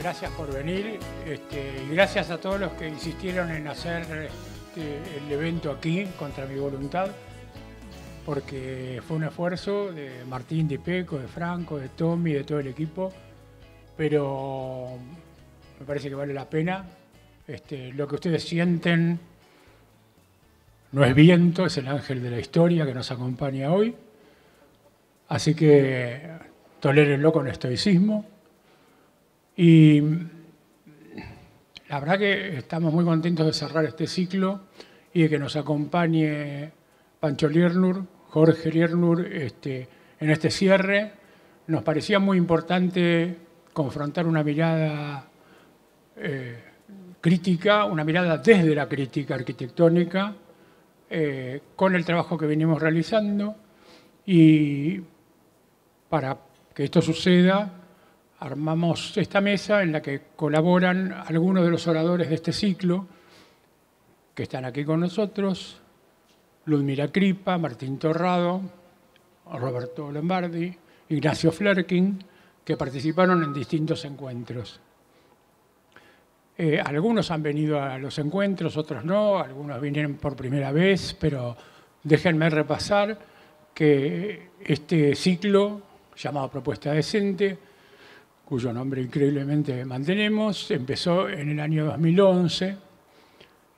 gracias por venir y gracias a todos los que insistieron en hacer el evento aquí contra mi voluntad, porque fue un esfuerzo de Martín, de Peco, de Franco, de Tommy, de todo el equipo, pero me parece que vale la pena. Lo que ustedes sienten no es viento, es el ángel de la historia que nos acompaña hoy, así que tolérenlo con estoicismo. Y la verdad que estamos muy contentos de cerrar este ciclo y de que nos acompañe Pancho Liernur, Jorge Liernur, en este cierre. Nos parecía muy importante confrontar una mirada crítica, una mirada desde la crítica arquitectónica, con el trabajo que venimos realizando, y para que esto suceda armamos esta mesa en la que colaboran algunos de los oradores de este ciclo que están aquí con nosotros: Ludmila Kripa, Martín Torrado, Roberto Lombardi, Ignacio Flerking, que participaron en distintos encuentros. Algunos han venido a los encuentros, otros no, algunos vinieron por primera vez, pero déjenme repasar que este ciclo, llamado Propuesta Decente, cuyo nombre increíblemente mantenemos, empezó en el año 2011.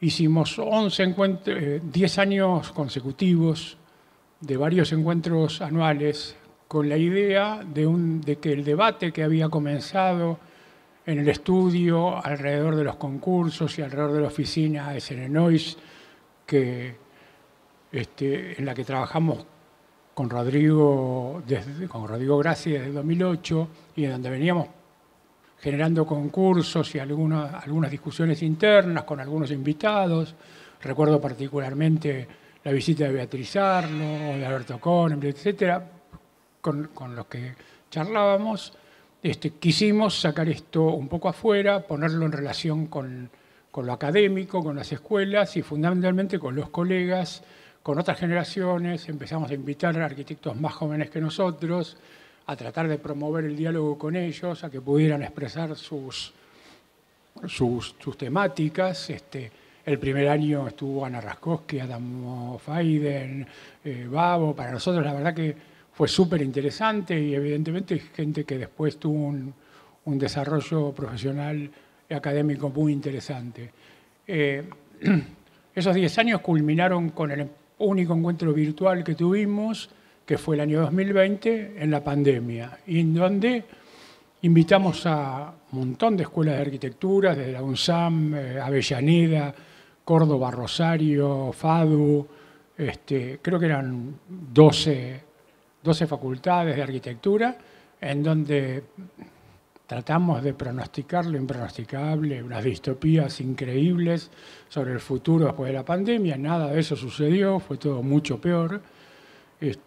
Hicimos 10 años consecutivos de varios encuentros anuales, con la idea de que el debate que había comenzado en el estudio alrededor de los concursos y alrededor de la oficina de Serenois, en la que trabajamos con Rodrigo Grassi desde 2008, y en donde veníamos generando concursos y algunas discusiones internas con algunos invitados. Recuerdo particularmente la visita de Beatriz Arno, de Alberto Conen, etcétera, con los que charlábamos. Quisimos sacar esto un poco afuera, ponerlo en relación con lo académico, con las escuelas y fundamentalmente con los colegas, con otras generaciones. Empezamos a invitar a arquitectos más jóvenes que nosotros, a tratar de promover el diálogo con ellos, a que pudieran expresar sus temáticas. El primer año estuvo Ana Raskowski, Adamo Faiden, Babo. Para nosotros la verdad que fue súper interesante, y evidentemente gente que después tuvo un desarrollo profesional y académico muy interesante. Esos 10 años culminaron con el único encuentro virtual que tuvimos, que fue el año 2020, en la pandemia, y en donde invitamos a un montón de escuelas de arquitectura, desde la UNSAM, Avellaneda, Córdoba, Rosario, FADU, creo que eran 12 facultades de arquitectura, en donde tratamos de pronosticar lo impronosticable, unas distopías increíbles sobre el futuro después de la pandemia. Nada de eso sucedió, fue todo mucho peor.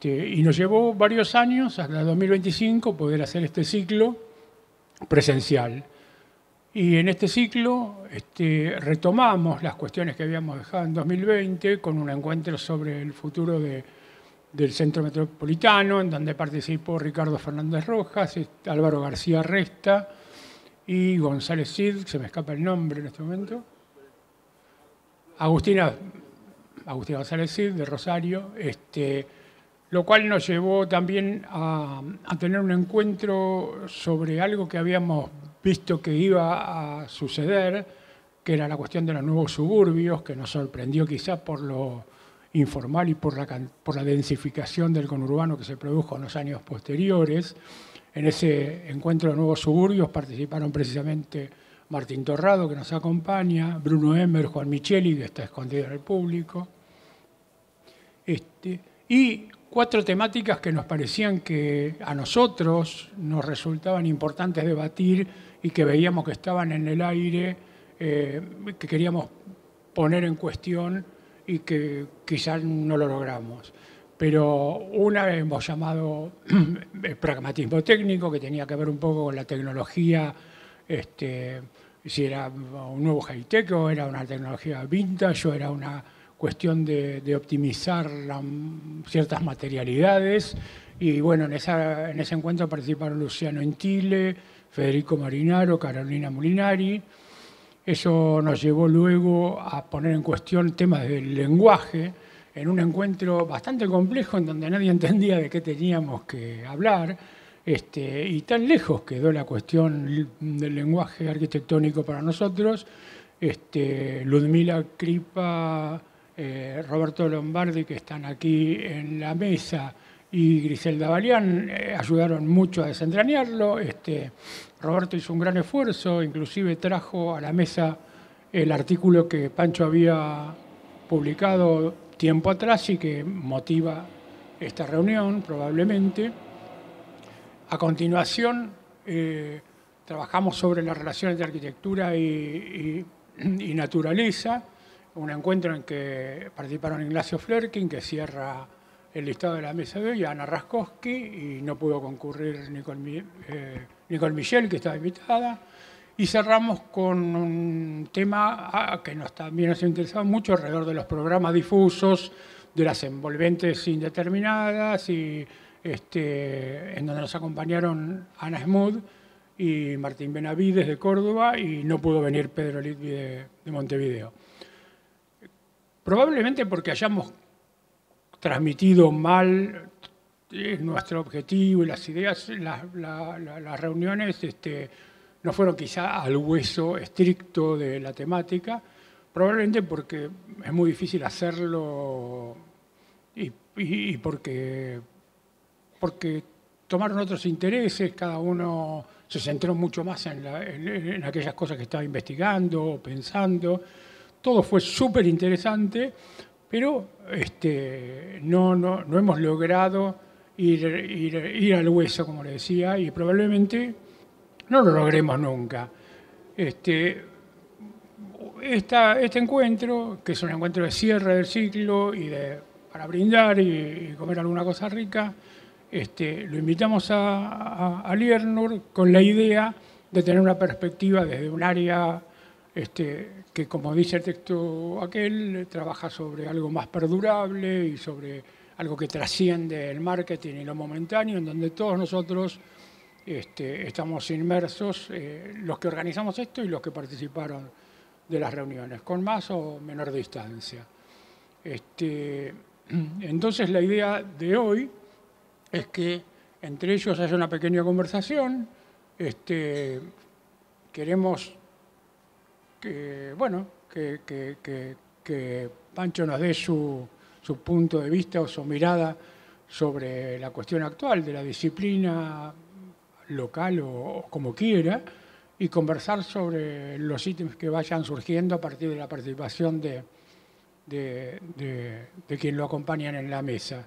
Y nos llevó varios años, hasta 2025, poder hacer este ciclo presencial. Y en este ciclo retomamos las cuestiones que habíamos dejado en 2020 con un encuentro sobre el futuro del Centro Metropolitano, en donde participó Ricardo Fernández Rojas, Álvaro García Resta y González Cid, se me escapa el nombre en este momento, Agustina González Cid, de Rosario, lo cual nos llevó también a tener un encuentro sobre algo que habíamos visto que iba a suceder, que era la cuestión de los nuevos suburbios, que nos sorprendió quizá por lo informal y por la densificación del conurbano que se produjo en los años posteriores. En ese encuentro de nuevos suburbios participaron precisamente Martín Torrado, que nos acompaña, Bruno Emmer, Juan Micheli, que está escondido en el público, y 4 temáticas que nos parecían que a nosotros nos resultaban importantes debatir y que veíamos que estaban en el aire, que queríamos poner en cuestión y que quizás no lo logramos. Pero una hemos llamado pragmatismo técnico, que tenía que ver un poco con la tecnología, si era un nuevo high-tech o era una tecnología vintage o era una cuestión de optimizar ciertas materialidades, Y bueno, en ese encuentro participaron Luciano Intile, Federico Marinaro, Carolina Molinari. Eso nos llevó luego a poner en cuestión temas del lenguaje en un encuentro bastante complejo en donde nadie entendía de qué teníamos que hablar. Y tan lejos quedó la cuestión del lenguaje arquitectónico para nosotros. Ludmila Kripa, Roberto Lombardi, que están aquí en la mesa, y Griselda Balián ayudaron mucho a desentrañarlo. Roberto hizo un gran esfuerzo, inclusive trajo a la mesa el artículo que Pancho había publicado tiempo atrás y que motiva esta reunión, probablemente. A continuación, trabajamos sobre la relación entre arquitectura y naturaleza, un encuentro en que participaron Ignacio Flerkin, que cierra el listado de la mesa de hoy, Ana Raskowski, y no pudo concurrir Nicole Michel, que estaba invitada. Y cerramos con un tema que también nos ha interesado mucho alrededor de los programas difusos, de las envolventes indeterminadas, y en donde nos acompañaron Ana Smoot y Martín Benavides de Córdoba, y no pudo venir Pedro Litvi de Montevideo. Probablemente porque hayamos transmitido mal nuestro objetivo y las ideas, las reuniones no fueron quizá al hueso estricto de la temática, probablemente porque es muy difícil hacerlo y porque tomaron otros intereses, cada uno se centró mucho más en aquellas cosas que estaba investigando o pensando. Todo fue súper interesante, pero no hemos logrado ir al hueso, como le decía, y probablemente no lo logremos nunca. Este encuentro, que es un encuentro de cierre del ciclo y para brindar y comer alguna cosa rica, lo invitamos a Liernur con la idea de tener una perspectiva desde un área que, como dice el texto aquel, trabaja sobre algo más perdurable y sobre algo que trasciende el marketing y lo momentáneo, en donde todos nosotros estamos inmersos, los que organizamos esto y los que participaron de las reuniones, con más o menor distancia. Entonces la idea de hoy es que entre ellos haya una pequeña conversación. Queremos que Pancho nos dé su punto de vista o su mirada sobre la cuestión actual de la disciplina local o como quiera, y conversar sobre los ítems que vayan surgiendo a partir de la participación de quien lo acompañan en la mesa.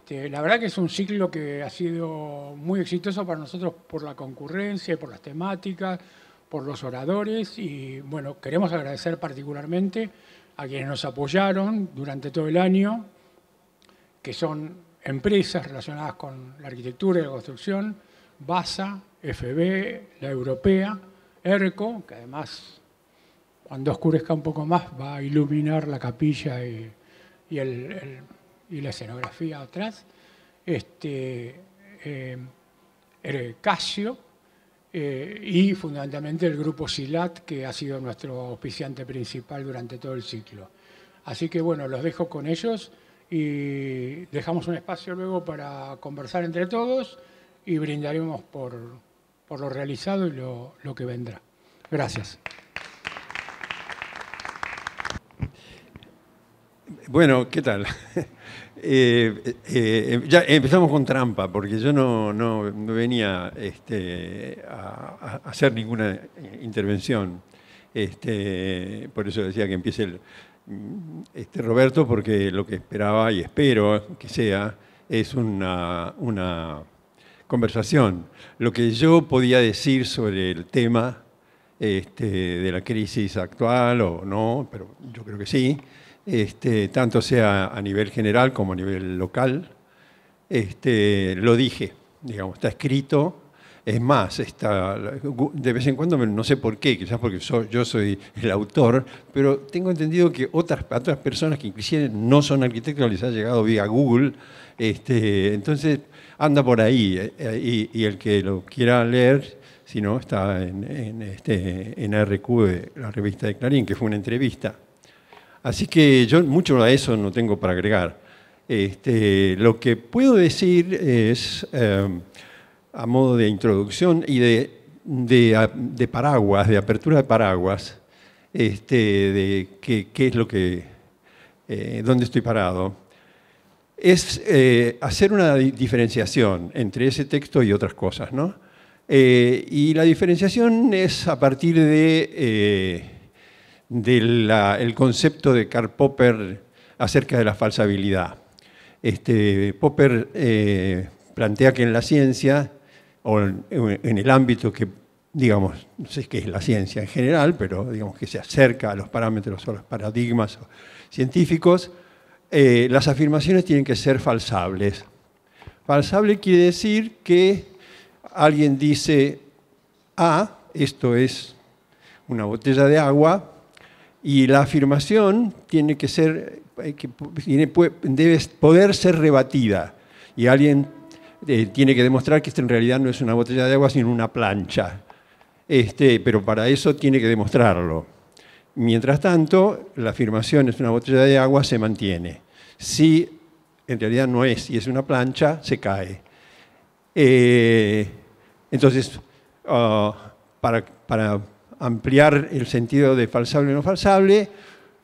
La verdad que es un ciclo que ha sido muy exitoso para nosotros por la concurrencia, por las temáticas, por los oradores, y bueno, queremos agradecer particularmente a quienes nos apoyaron durante todo el año, que son empresas relacionadas con la arquitectura y la construcción, BASA, FB, la Europea, ERCO, que además cuando oscurezca un poco más va a iluminar la capilla y la escenografía atrás, Casio, y fundamentalmente el grupo SILAT, que ha sido nuestro auspiciante principal durante todo el ciclo. Así que bueno, los dejo con ellos y dejamos un espacio luego para conversar entre todos y brindaremos por lo realizado y lo que vendrá. Gracias. Bueno, ¿qué tal? Ya empezamos con trampa, porque yo no venía a hacer ninguna intervención. Por eso decía que empiece Roberto, porque lo que esperaba y espero que sea es una conversación. Lo que yo podía decir sobre el tema de la crisis actual o no, pero yo creo que sí, tanto sea a nivel general como a nivel local, lo dije, digamos, está escrito. Es más, de vez en cuando, no sé por qué, quizás porque yo soy el autor, pero tengo entendido que otras personas que inclusive no son arquitectos les ha llegado vía Google. Entonces, anda por ahí, y el que lo quiera leer, si no, está en RQ, la revista de Clarín, que fue una entrevista. Así que yo mucho a eso no tengo para agregar. Lo que puedo decir es, a modo de introducción y de paraguas, de apertura de paraguas, de qué es lo que, dónde estoy parado, es hacer una diferenciación entre ese texto y otras cosas, ¿no? Y la diferenciación es a partir del concepto de Karl Popper acerca de la falsabilidad. Popper plantea que en la ciencia, o en el ámbito que, digamos, no sé qué es la ciencia en general, pero digamos que se acerca a los parámetros o los paradigmas científicos, las afirmaciones tienen que ser falsables. Falsable quiere decir que alguien dice, esto es una botella de agua, y la afirmación tiene que ser, debe poder ser rebatida, y alguien tiene que demostrar que esto en realidad no es una botella de agua, sino una plancha. Pero para eso tiene que demostrarlo. Mientras tanto, la afirmación es una botella de agua, se mantiene. Si en realidad no es y es una plancha, se cae. Entonces, para ampliar el sentido de falsable o no falsable,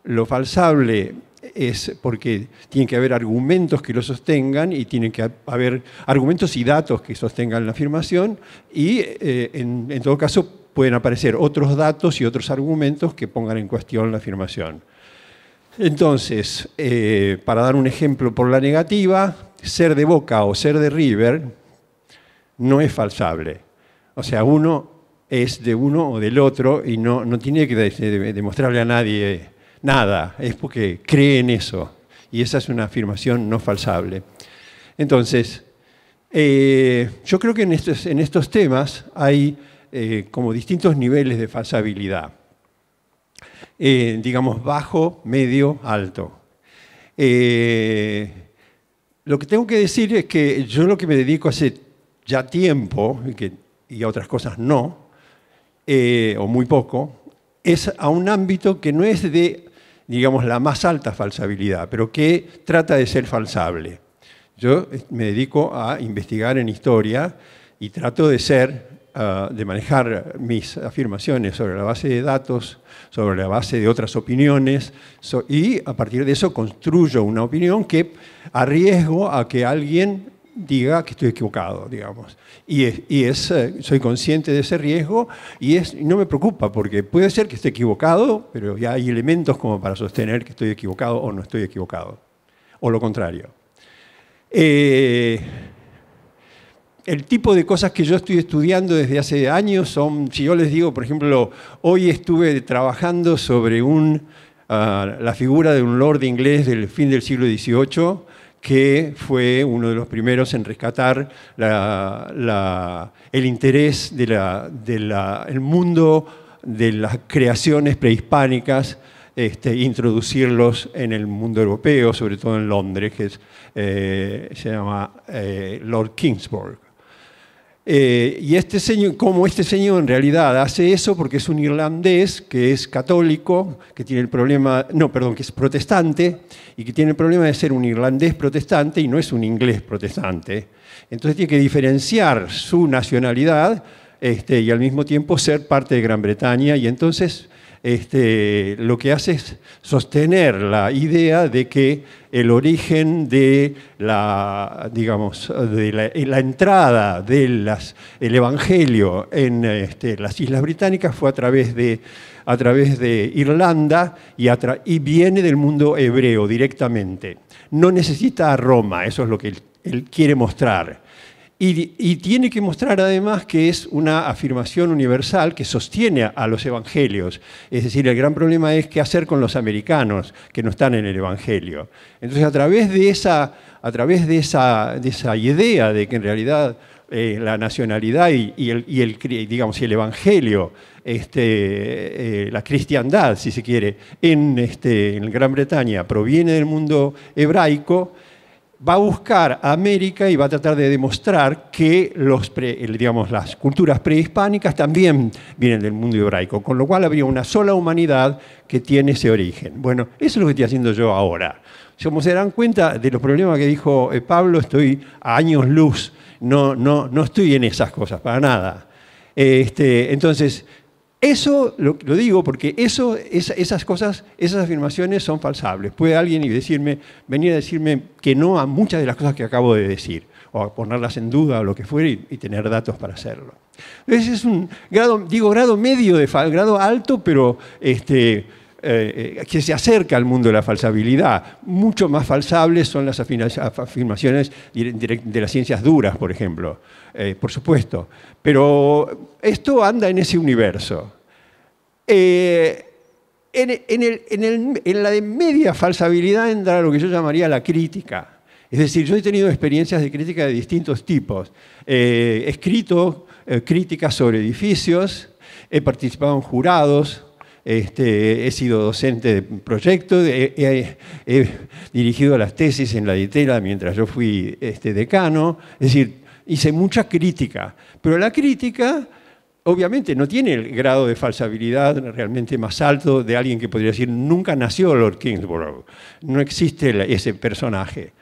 lo falsable es porque tiene que haber argumentos que lo sostengan y tienen que haber argumentos y datos que sostengan la afirmación y, en todo caso, pueden aparecer otros datos y otros argumentos que pongan en cuestión la afirmación. Entonces, para dar un ejemplo por la negativa, ser de Boca o ser de River no es falsable. O sea, uno es de uno o del otro y no tiene que demostrarle a nadie nada, es porque cree en eso. Y esa es una afirmación no falsable. Entonces, yo creo que en estos temas hay como distintos niveles de falsabilidad. Digamos, bajo, medio, alto. Lo que tengo que decir es que yo lo que me dedico hace ya tiempo, y a otras cosas no, o muy poco, es a un ámbito que no es de, digamos, la más alta falsabilidad, pero que trata de ser falsable. Yo me dedico a investigar en historia y trato de manejar mis afirmaciones sobre la base de datos, sobre la base de otras opiniones, y a partir de eso construyo una opinión que arriesgo a que alguien diga que estoy equivocado, digamos. Soy consciente de ese riesgo y no me preocupa, porque puede ser que esté equivocado, pero ya hay elementos como para sostener que estoy equivocado o no estoy equivocado, o lo contrario. El tipo de cosas que yo estoy estudiando desde hace años son, si yo les digo, por ejemplo, hoy estuve trabajando sobre la figura de un lord inglés del fin del siglo XVIII, que fue uno de los primeros en rescatar el interés del mundo de las creaciones prehispánicas, introducirlos en el mundo europeo, sobre todo en Londres, que se llama Lord Kingsburg. Y como este señor en realidad hace eso porque es un irlandés que es católico, que tiene el problema, que es protestante, y que tiene el problema de ser un irlandés protestante y no es un inglés protestante. Entonces tiene que diferenciar su nacionalidad y al mismo tiempo ser parte de Gran Bretaña, y entonces lo que hace es sostener la idea de que el origen de la entrada del Evangelio en las Islas Británicas fue a través de Irlanda y viene del mundo hebreo directamente. No necesita a Roma, eso es lo que él quiere mostrar. Y tiene que mostrar además que es una afirmación universal que sostiene a los evangelios. Es decir, el gran problema es qué hacer con los americanos que no están en el evangelio. Entonces, a través de esa idea de que en realidad la nacionalidad y el evangelio, la cristiandad, si se quiere, en Gran Bretaña proviene del mundo hebraico, va a buscar a América y va a tratar de demostrar que las culturas prehispánicas también vienen del mundo hebraico, con lo cual habría una sola humanidad que tiene ese origen. Bueno, eso es lo que estoy haciendo yo ahora. Como se darán cuenta de los problemas que dijo Pablo, estoy a años luz, no estoy en esas cosas, para nada. Entonces, eso lo digo porque esas cosas, esas afirmaciones son falsables. Puede alguien venir a decirme que no a muchas de las cosas que acabo de decir, o a ponerlas en duda o lo que fuera y tener datos para hacerlo. Entonces es un grado medio, grado alto, pero que se acerca al mundo de la falsabilidad. Mucho más falsables son las afirmaciones de las ciencias duras, por ejemplo, por supuesto. Pero esto anda en ese universo. En la de media falsabilidad entra lo que yo llamaría la crítica. Es decir, yo he tenido experiencias de crítica de distintos tipos. He escrito críticas sobre edificios, he participado en jurados, he sido docente de proyectos, he dirigido las tesis en la DITELA mientras yo fui decano. Es decir, hice mucha crítica. Pero la crítica, obviamente, no tiene el grado de falsabilidad realmente más alto de alguien que podría decir nunca nació Lord Kingsborough. No existe ese personaje.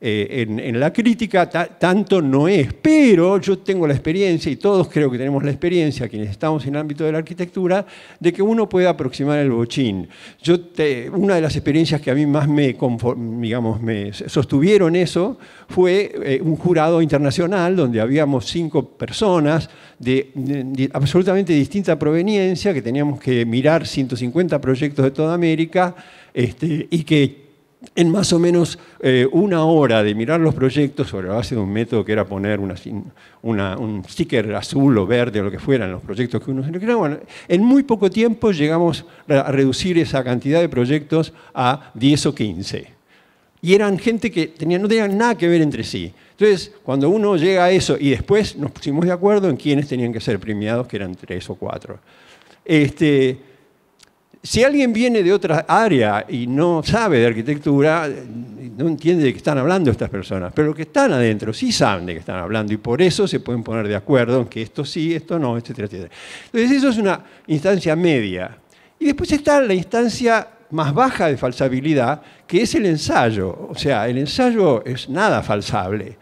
En la crítica tanto no es, pero yo tengo la experiencia, y todos creo que tenemos la experiencia, quienes estamos en el ámbito de la arquitectura, de que uno puede aproximar el bochín. Una de las experiencias que a mí más me sostuvieron eso fue un jurado internacional donde habíamos 5 personas de absolutamente distinta proveniencia, que teníamos que mirar 150 proyectos de toda América y que en más o menos 1 hora de mirar los proyectos sobre la base de un método que era poner un sticker azul o verde o lo que fuera en los proyectos que uno se quería. Bueno, en muy poco tiempo llegamos a reducir esa cantidad de proyectos a 10 o 15. Y eran gente que no tenían nada que ver entre sí. Entonces, cuando uno llega a eso y después nos pusimos de acuerdo en quiénes tenían que ser premiados, que eran 3 o 4. Si alguien viene de otra área y no sabe de arquitectura, no entiende de qué están hablando estas personas, pero los que están adentro sí saben de qué están hablando y por eso se pueden poner de acuerdo en que esto sí, esto no, etcétera, etcétera. Entonces eso es una instancia media. Y después está la instancia más baja de falsabilidad, que es el ensayo. O sea, el ensayo es nada falsable.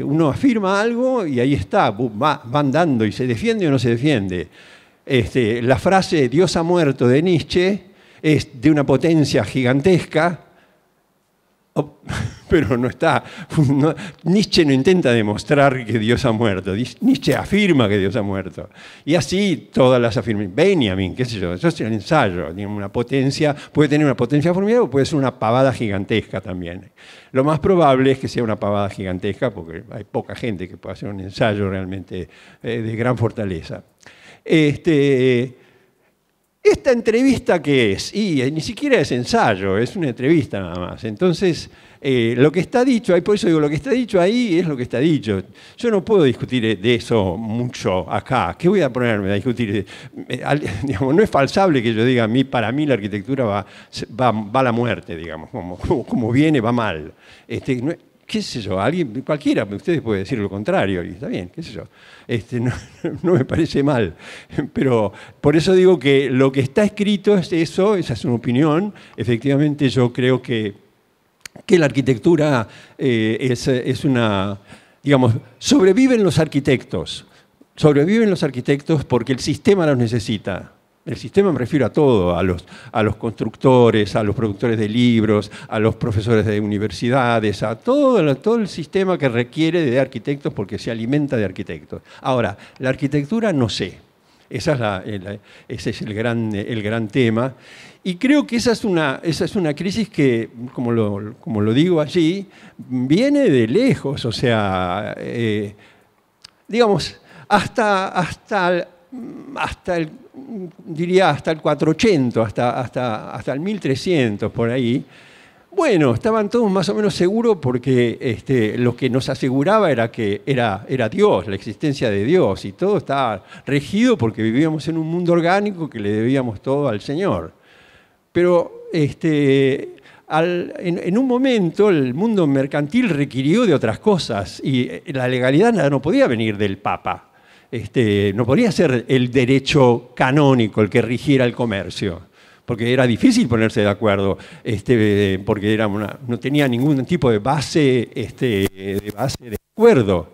Uno afirma algo y ahí está, va andando y se defiende o no se defiende. La frase Dios ha muerto de Nietzsche es de una potencia gigantesca, pero no está. Nietzsche no intenta demostrar que Dios ha muerto. Nietzsche afirma que Dios ha muerto. Y así todas las afirmaciones. Benjamin, qué sé yo, eso es el ensayo. Puede tener una potencia formidable o puede ser una pavada gigantesca también. Lo más probable es que sea una pavada gigantesca porque hay poca gente que pueda hacer un ensayo realmente de gran fortaleza. Esta entrevista, ¿qué es? Y ni siquiera es ensayo, es una entrevista nada más. Entonces, lo que está dicho ahí, por eso digo, lo que está dicho ahí es lo que está dicho. Yo no puedo discutir de eso mucho acá. ¿Qué voy a ponerme a discutir? Digamos, no es falsable que yo diga, para mí la arquitectura va a la muerte, digamos, como viene, va mal. Qué sé yo, cualquiera de ustedes puede decir lo contrario, y está bien, qué sé yo. No me parece mal. Pero por eso digo que lo que está escrito es eso, esa es una opinión. Efectivamente, yo creo que la arquitectura es una, digamos, sobreviven los arquitectos porque el sistema los necesita. El sistema me refiero a todo, a los constructores, a los productores de libros, a los profesores de universidades, a todo el sistema que requiere de arquitectos porque se alimenta de arquitectos. Ahora, la arquitectura no sé. Ese es el gran tema. Y creo que esa es una crisis que, como lo digo allí, viene de lejos. O sea, digamos, hasta el 400, hasta el 1300, por ahí. Bueno, estaban todos más o menos seguros porque lo que nos aseguraba era que era Dios, la existencia de Dios, y todo estaba regido porque vivíamos en un mundo orgánico que le debíamos todo al Señor. Pero en un momento el mundo mercantil requirió de otras cosas y la legalidad no podía venir del Papa. No podía ser el derecho canónico el que rigiera el comercio, porque era difícil ponerse de acuerdo, porque no tenía ningún tipo de base de acuerdo.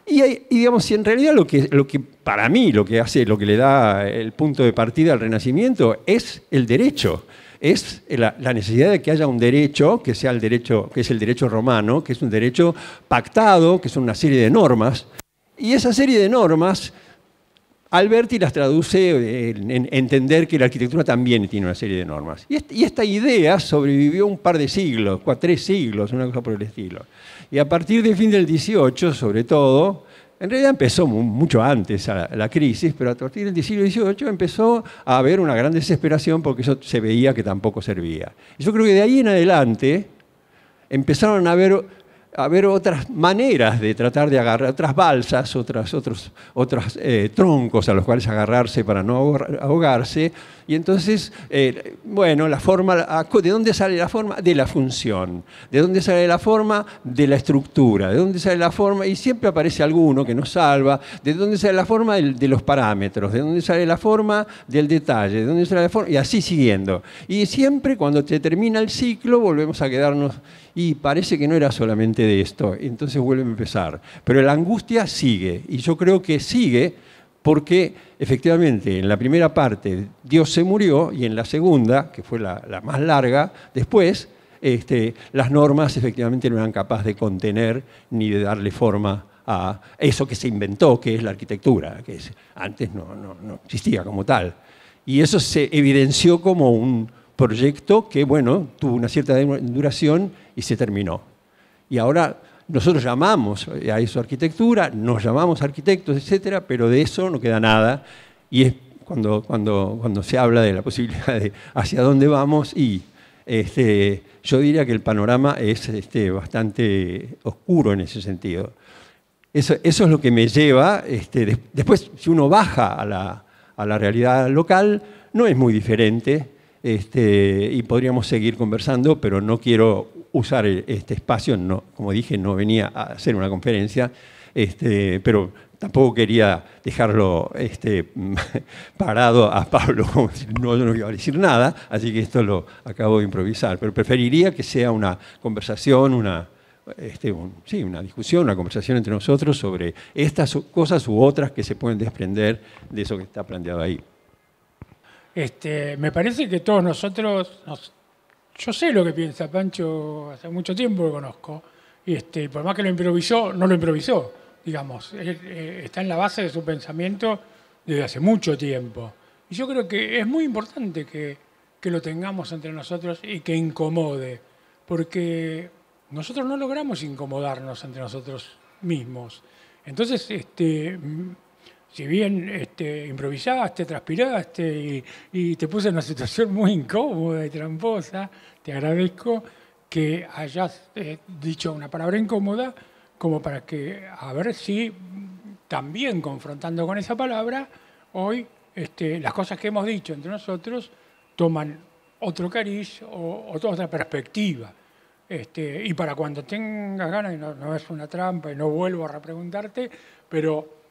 Y digamos, en realidad lo que para mí lo que le da el punto de partida al Renacimiento es el derecho. Es la necesidad de que haya un derecho, que sea el derecho, que es el derecho romano, que es un derecho pactado, que son una serie de normas. Y esa serie de normas, Alberti las traduce en entender que la arquitectura también tiene una serie de normas. Y esta idea sobrevivió un par de siglos, 3 siglos, una cosa por el estilo. Y a partir del fin del 18, sobre todo, en realidad empezó mucho antes la crisis, pero a partir del siglo XVIII empezó a haber una gran desesperación porque eso se veía que tampoco servía. Y yo creo que de ahí en adelante empezaron a haber otras maneras de tratar de agarrar, otras balsas, otros troncos a los cuales agarrarse para no ahogarse. Y entonces, bueno, la forma, ¿de dónde sale la forma? De la función. ¿De dónde sale la forma? De la estructura. ¿De dónde sale la forma? Y siempre aparece alguno que nos salva. ¿De dónde sale la forma? De los parámetros. ¿De dónde sale la forma? Del detalle. ¿De dónde sale la forma? Y así siguiendo. Y siempre cuando se termina el ciclo volvemos a quedarnos... Y parece que no era solamente de esto, entonces vuelve a empezar. Pero la angustia sigue, y yo creo que sigue porque efectivamente en la primera parte Dios se murió, y en la segunda, que fue la más larga, después las normas efectivamente no eran capaces de contener ni de darle forma a eso que se inventó, que es la arquitectura, que antes no existía como tal. Y eso se evidenció como un proyecto que, bueno, tuvo una cierta duración y se terminó. Y ahora nosotros llamamos a eso arquitectura, nos llamamos arquitectos, etcétera, pero de eso no queda nada. Y es cuando se habla de la posibilidad de hacia dónde vamos, y yo diría que el panorama es bastante oscuro en ese sentido. Eso es lo que me lleva, después si uno baja a la realidad local, no es muy diferente. Y podríamos seguir conversando, pero no quiero usar este espacio, como dije, no venía a hacer una conferencia, pero tampoco quería dejarlo parado a Pablo, como si no iba a decir nada, así que esto lo acabo de improvisar, pero preferiría que sea una conversación, una discusión, una conversación entre nosotros sobre estas cosas u otras que se pueden desprender de eso que está planteado ahí. Me parece que todos nosotros, yo sé lo que piensa Pancho, hace mucho tiempo lo conozco, y por más que lo improvisó, no lo improvisó, digamos, está en la base de su pensamiento desde hace mucho tiempo. Y yo creo que es muy importante que lo tengamos entre nosotros y que incomode, porque nosotros no logramos incomodarnos entre nosotros mismos. Entonces, si bien improvisaste, transpiraste y te puse en una situación muy incómoda y tramposa, te agradezco que hayas dicho una palabra incómoda como para que, a ver si también confrontando con esa palabra, hoy las cosas que hemos dicho entre nosotros toman otro cariz o otra perspectiva. Y para cuando tengas ganas, y no es una trampa y no vuelvo a repreguntarte, pero...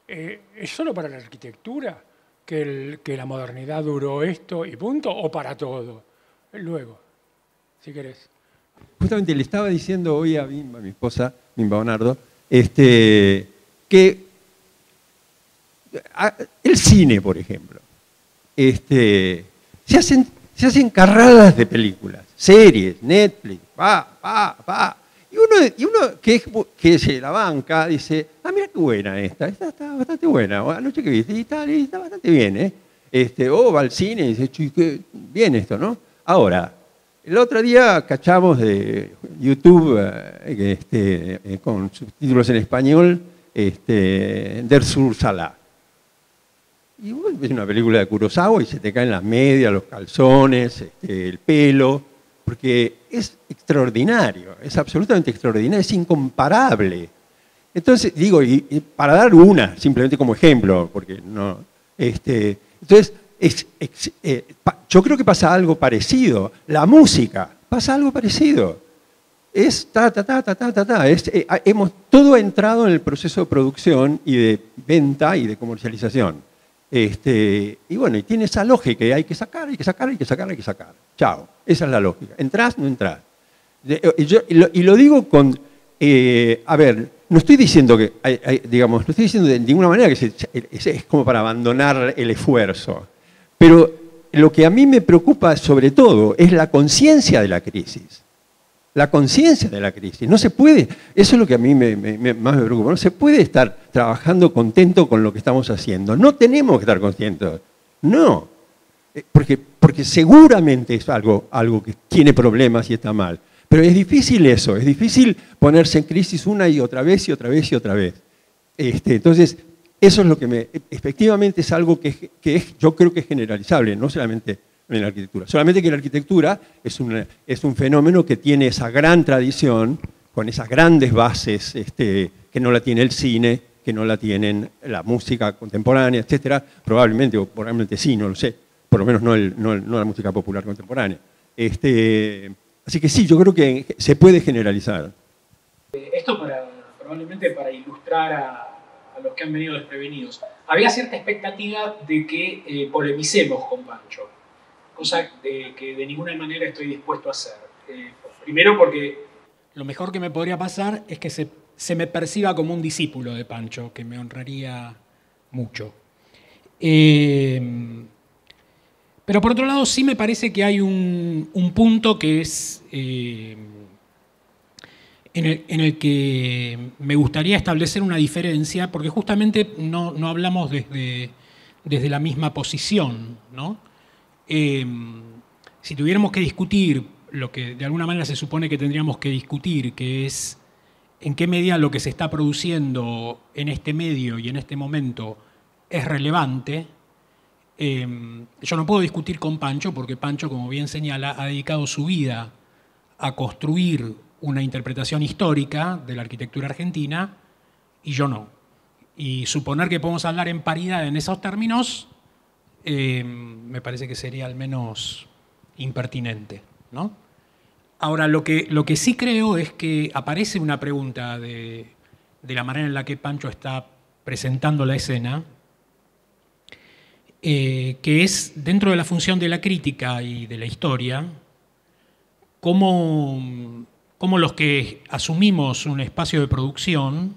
¿es solo para la arquitectura que la modernidad duró esto y punto, o para todo? Luego, si querés. Justamente le estaba diciendo hoy a Bimba, mi esposa, Bimba Bonardo, que el cine, por ejemplo, se hacen carradas de películas, series, Netflix, Y uno que se la banca dice, mira qué buena esta está bastante buena, anoche que viste, y está bastante bien, o va al cine y dice, qué bien esto, ¿no? Ahora, el otro día cachamos de YouTube, con subtítulos en español, Der Sur Salá. Y vos ves una película de Kurosawa y se te caen las medias, los calzones, el pelo, porque es extraordinario, es absolutamente extraordinario, es incomparable. Entonces, digo, y para dar una, simplemente como ejemplo, porque no... entonces, yo creo que pasa algo parecido. La música pasa algo parecido. Es hemos todo entrado en el proceso de producción y de venta y de comercialización. Y bueno, y tiene esa lógica, hay que sacar. Chao, esa es la lógica. ¿Entrás? No entrás. Y lo digo con, a ver, no estoy diciendo que, digamos, no estoy diciendo de ninguna manera que es como para abandonar el esfuerzo, pero lo que a mí me preocupa sobre todo es la conciencia de la crisis. La conciencia de la crisis. No se puede, eso es lo que a mí más me preocupa, no se puede estar trabajando contento con lo que estamos haciendo. No tenemos que estar contentos. No. Porque seguramente es algo que tiene problemas y está mal. Pero es difícil eso, es difícil ponerse en crisis una y otra vez y otra vez y otra vez. Entonces, eso es lo que efectivamente es algo que yo creo que es generalizable, no solamente en la arquitectura. Solamente que la arquitectura es un fenómeno que tiene esa gran tradición, con esas grandes bases que no la tiene el cine, que no la tienen la música contemporánea, etcétera. Probablemente sí, no lo sé. Por lo menos no la música popular contemporánea. Así que sí, yo creo que se puede generalizar. Esto probablemente para ilustrar a los que han venido desprevenidos. Había cierta expectativa de que polemicemos con Pancho, cosa que de ninguna manera estoy dispuesto a hacer. Primero porque lo mejor que me podría pasar es que se me perciba como un discípulo de Pancho, que me honraría mucho. Pero por otro lado sí me parece que hay un punto que es en el que me gustaría establecer una diferencia, porque justamente no hablamos desde la misma posición, ¿no? Si tuviéramos que discutir lo que de alguna manera se supone que tendríamos que discutir, que es en qué medida lo que se está produciendo en este medio y en este momento es relevante, yo no puedo discutir con Pancho porque Pancho, como bien señala, ha dedicado su vida a construir una interpretación histórica de la arquitectura argentina y yo no. Y suponer que podemos hablar en paridad en esos términos me parece que sería al menos impertinente, ¿no? Ahora, lo que sí creo es que aparece una pregunta de la manera en la que Pancho está presentando la escena, que es, dentro de la función de la crítica y de la historia, cómo los que asumimos un espacio de producción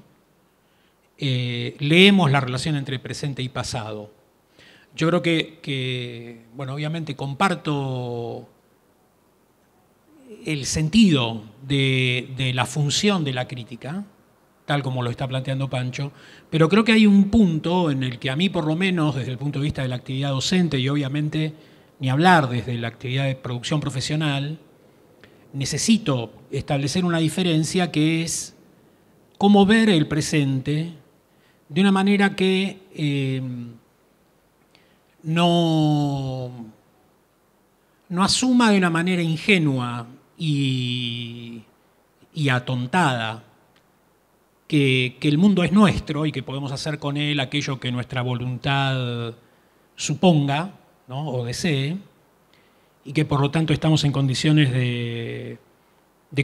leemos la relación entre presente y pasado. Yo creo que bueno, obviamente comparto el sentido de la función de la crítica, tal como lo está planteando Pancho, pero creo que hay un punto en el que a mí, por lo menos, desde el punto de vista de la actividad docente y obviamente ni hablar desde la actividad de producción profesional, necesito establecer una diferencia que es cómo ver el presente de una manera que no asuma de una manera ingenua y atontada que el mundo es nuestro y que podemos hacer con él aquello que nuestra voluntad suponga, ¿no? O desee, y que por lo tanto estamos en condiciones de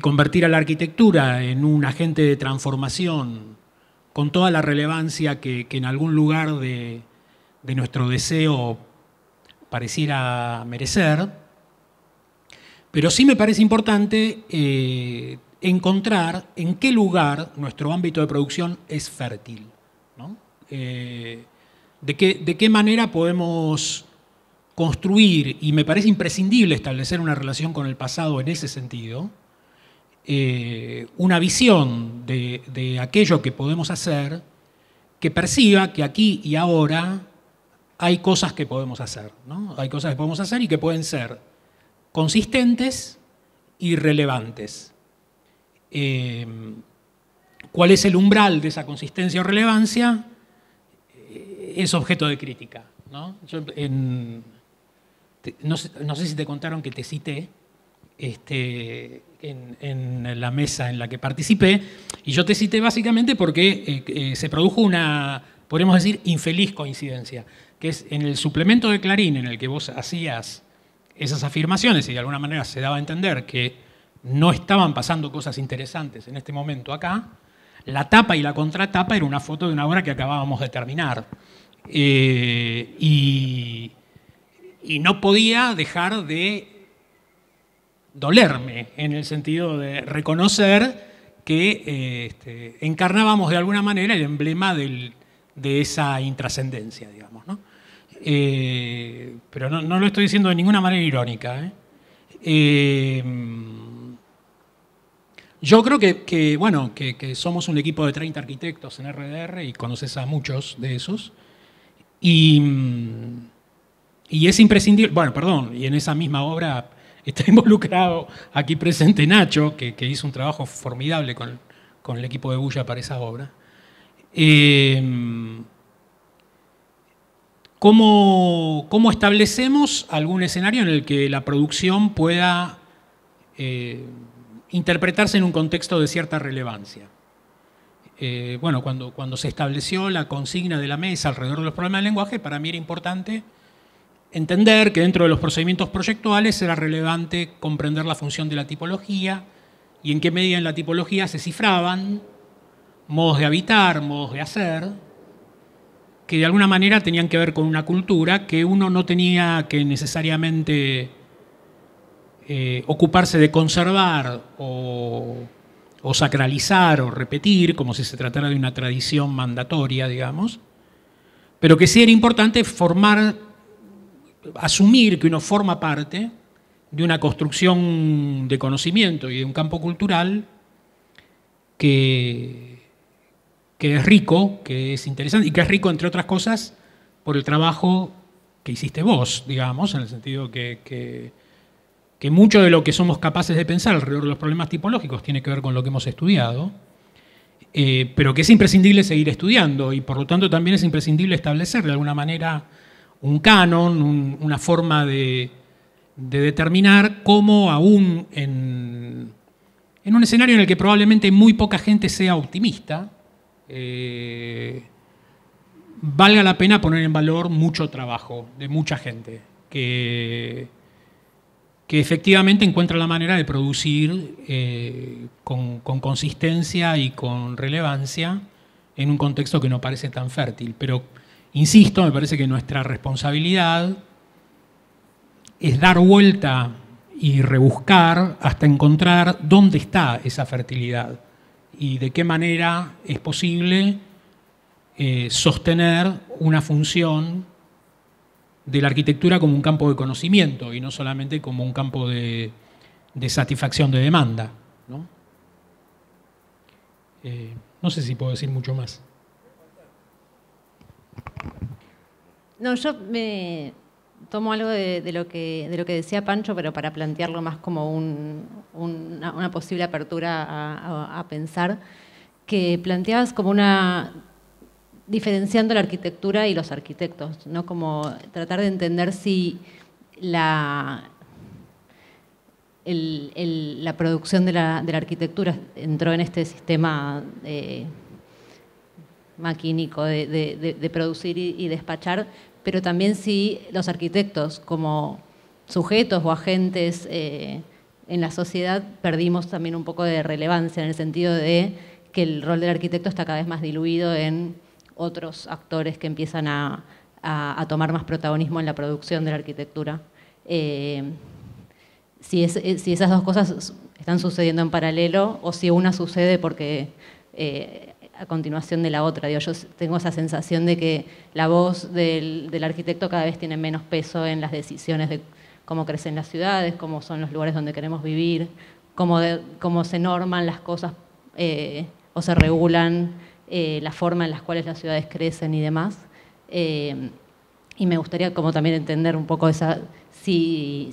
convertir a la arquitectura en un agente de transformación con toda la relevancia que en algún lugar de nuestro deseo pareciera merecer. Pero sí me parece importante encontrar en qué lugar nuestro ámbito de producción es fértil, ¿no? De qué manera podemos construir, y me parece imprescindible establecer una relación con el pasado en ese sentido, una visión de aquello que podemos hacer que perciba que aquí y ahora hay cosas que podemos hacer, ¿no? Hay cosas que podemos hacer y que pueden ser consistentes y relevantes. ¿Cuál es el umbral de esa consistencia o relevancia? Es objeto de crítica, ¿no? Yo no sé si te contaron que te cité en la mesa en la que participé, y yo te cité básicamente porque se produjo una, podríamos decir, infeliz coincidencia, que es en el suplemento de Clarín en el que vos hacías esas afirmaciones y de alguna manera se daba a entender que no estaban pasando cosas interesantes en este momento acá, la tapa y la contratapa era una foto de una obra que acabábamos de terminar. Y no podía dejar de dolerme, en el sentido de reconocer que encarnábamos de alguna manera el emblema de esa intrascendencia, digamos, ¿no? Pero no lo estoy diciendo de ninguna manera irónica. Yo creo que somos un equipo de 30 arquitectos en RDR y conoces a muchos de esos. Y es imprescindible, y en esa misma obra está involucrado aquí presente Nacho, que hizo un trabajo formidable con el equipo de Bulla para esa obra. ¿Cómo establecemos algún escenario en el que la producción pueda interpretarse en un contexto de cierta relevancia? Cuando se estableció la consigna de la mesa alrededor de los problemas del lenguaje, para mí era importante entender que dentro de los procedimientos proyectuales era relevante comprender la función de la tipología y en qué medida en la tipología se cifraban modos de habitar, modos de hacer, que de alguna manera tenían que ver con una cultura que uno no tenía que necesariamente ocuparse de conservar o sacralizar o repetir, como si se tratara de una tradición mandatoria, digamos, pero que sí era importante asumir que uno forma parte de una construcción de conocimiento y de un campo cultural que es rico, que es interesante y que es rico, entre otras cosas, por el trabajo que hiciste vos, digamos, en el sentido que mucho de lo que somos capaces de pensar alrededor de los problemas tipológicos tiene que ver con lo que hemos estudiado, pero que es imprescindible seguir estudiando y por lo tanto también es imprescindible establecer de alguna manera un canon, una forma de determinar cómo aún en un escenario en el que probablemente muy poca gente sea optimista, valga la pena poner en valor mucho trabajo de mucha gente que efectivamente encuentra la manera de producir con consistencia y con relevancia en un contexto que no parece tan fértil. Pero, insisto, me parece que nuestra responsabilidad es dar vuelta y rebuscar hasta encontrar dónde está esa fertilidad y de qué manera es posible sostener una función de la arquitectura como un campo de conocimiento y no solamente como un campo de satisfacción de demanda, ¿no? No sé si puedo decir mucho más. No, yo me tomo algo de lo que decía Pancho, pero para plantearlo más como una posible apertura a pensar, que planteabas como diferenciando la arquitectura y los arquitectos, ¿no? Como tratar de entender si la producción de la arquitectura entró en este sistema maquínico de producir y despachar, pero también si los arquitectos como sujetos o agentes en la sociedad perdimos también un poco de relevancia en el sentido de que el rol del arquitecto está cada vez más diluido en otros actores que empiezan a tomar más protagonismo en la producción de la arquitectura. Si esas dos cosas están sucediendo en paralelo o si una sucede porque a continuación de la otra. Yo tengo esa sensación de que la voz del arquitecto cada vez tiene menos peso en las decisiones de cómo crecen las ciudades, cómo son los lugares donde queremos vivir, cómo se norman las cosas o se regulan la forma en las cuales las ciudades crecen y demás. Y me gustaría como también entender un poco si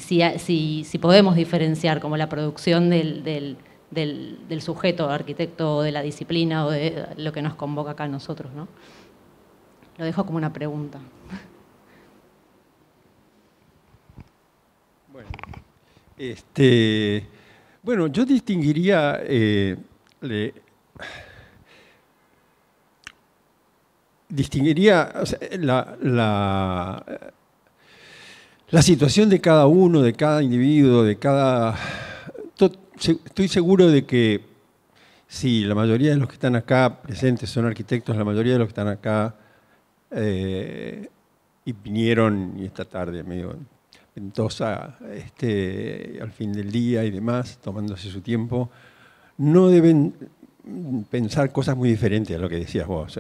podemos diferenciar como la producción del sujeto arquitecto o de la disciplina o de lo que nos convoca acá a nosotros, ¿no? Lo dejo como una pregunta. Bueno, yo distinguiría o sea, la situación de cada uno, de cada individuo, estoy seguro de que si la mayoría de los que están acá presentes son arquitectos, la mayoría de los que están acá y vinieron, y esta tarde medio ventosa, al fin del día y demás, tomándose su tiempo, no deben pensar cosas muy diferentes a lo que decías vos.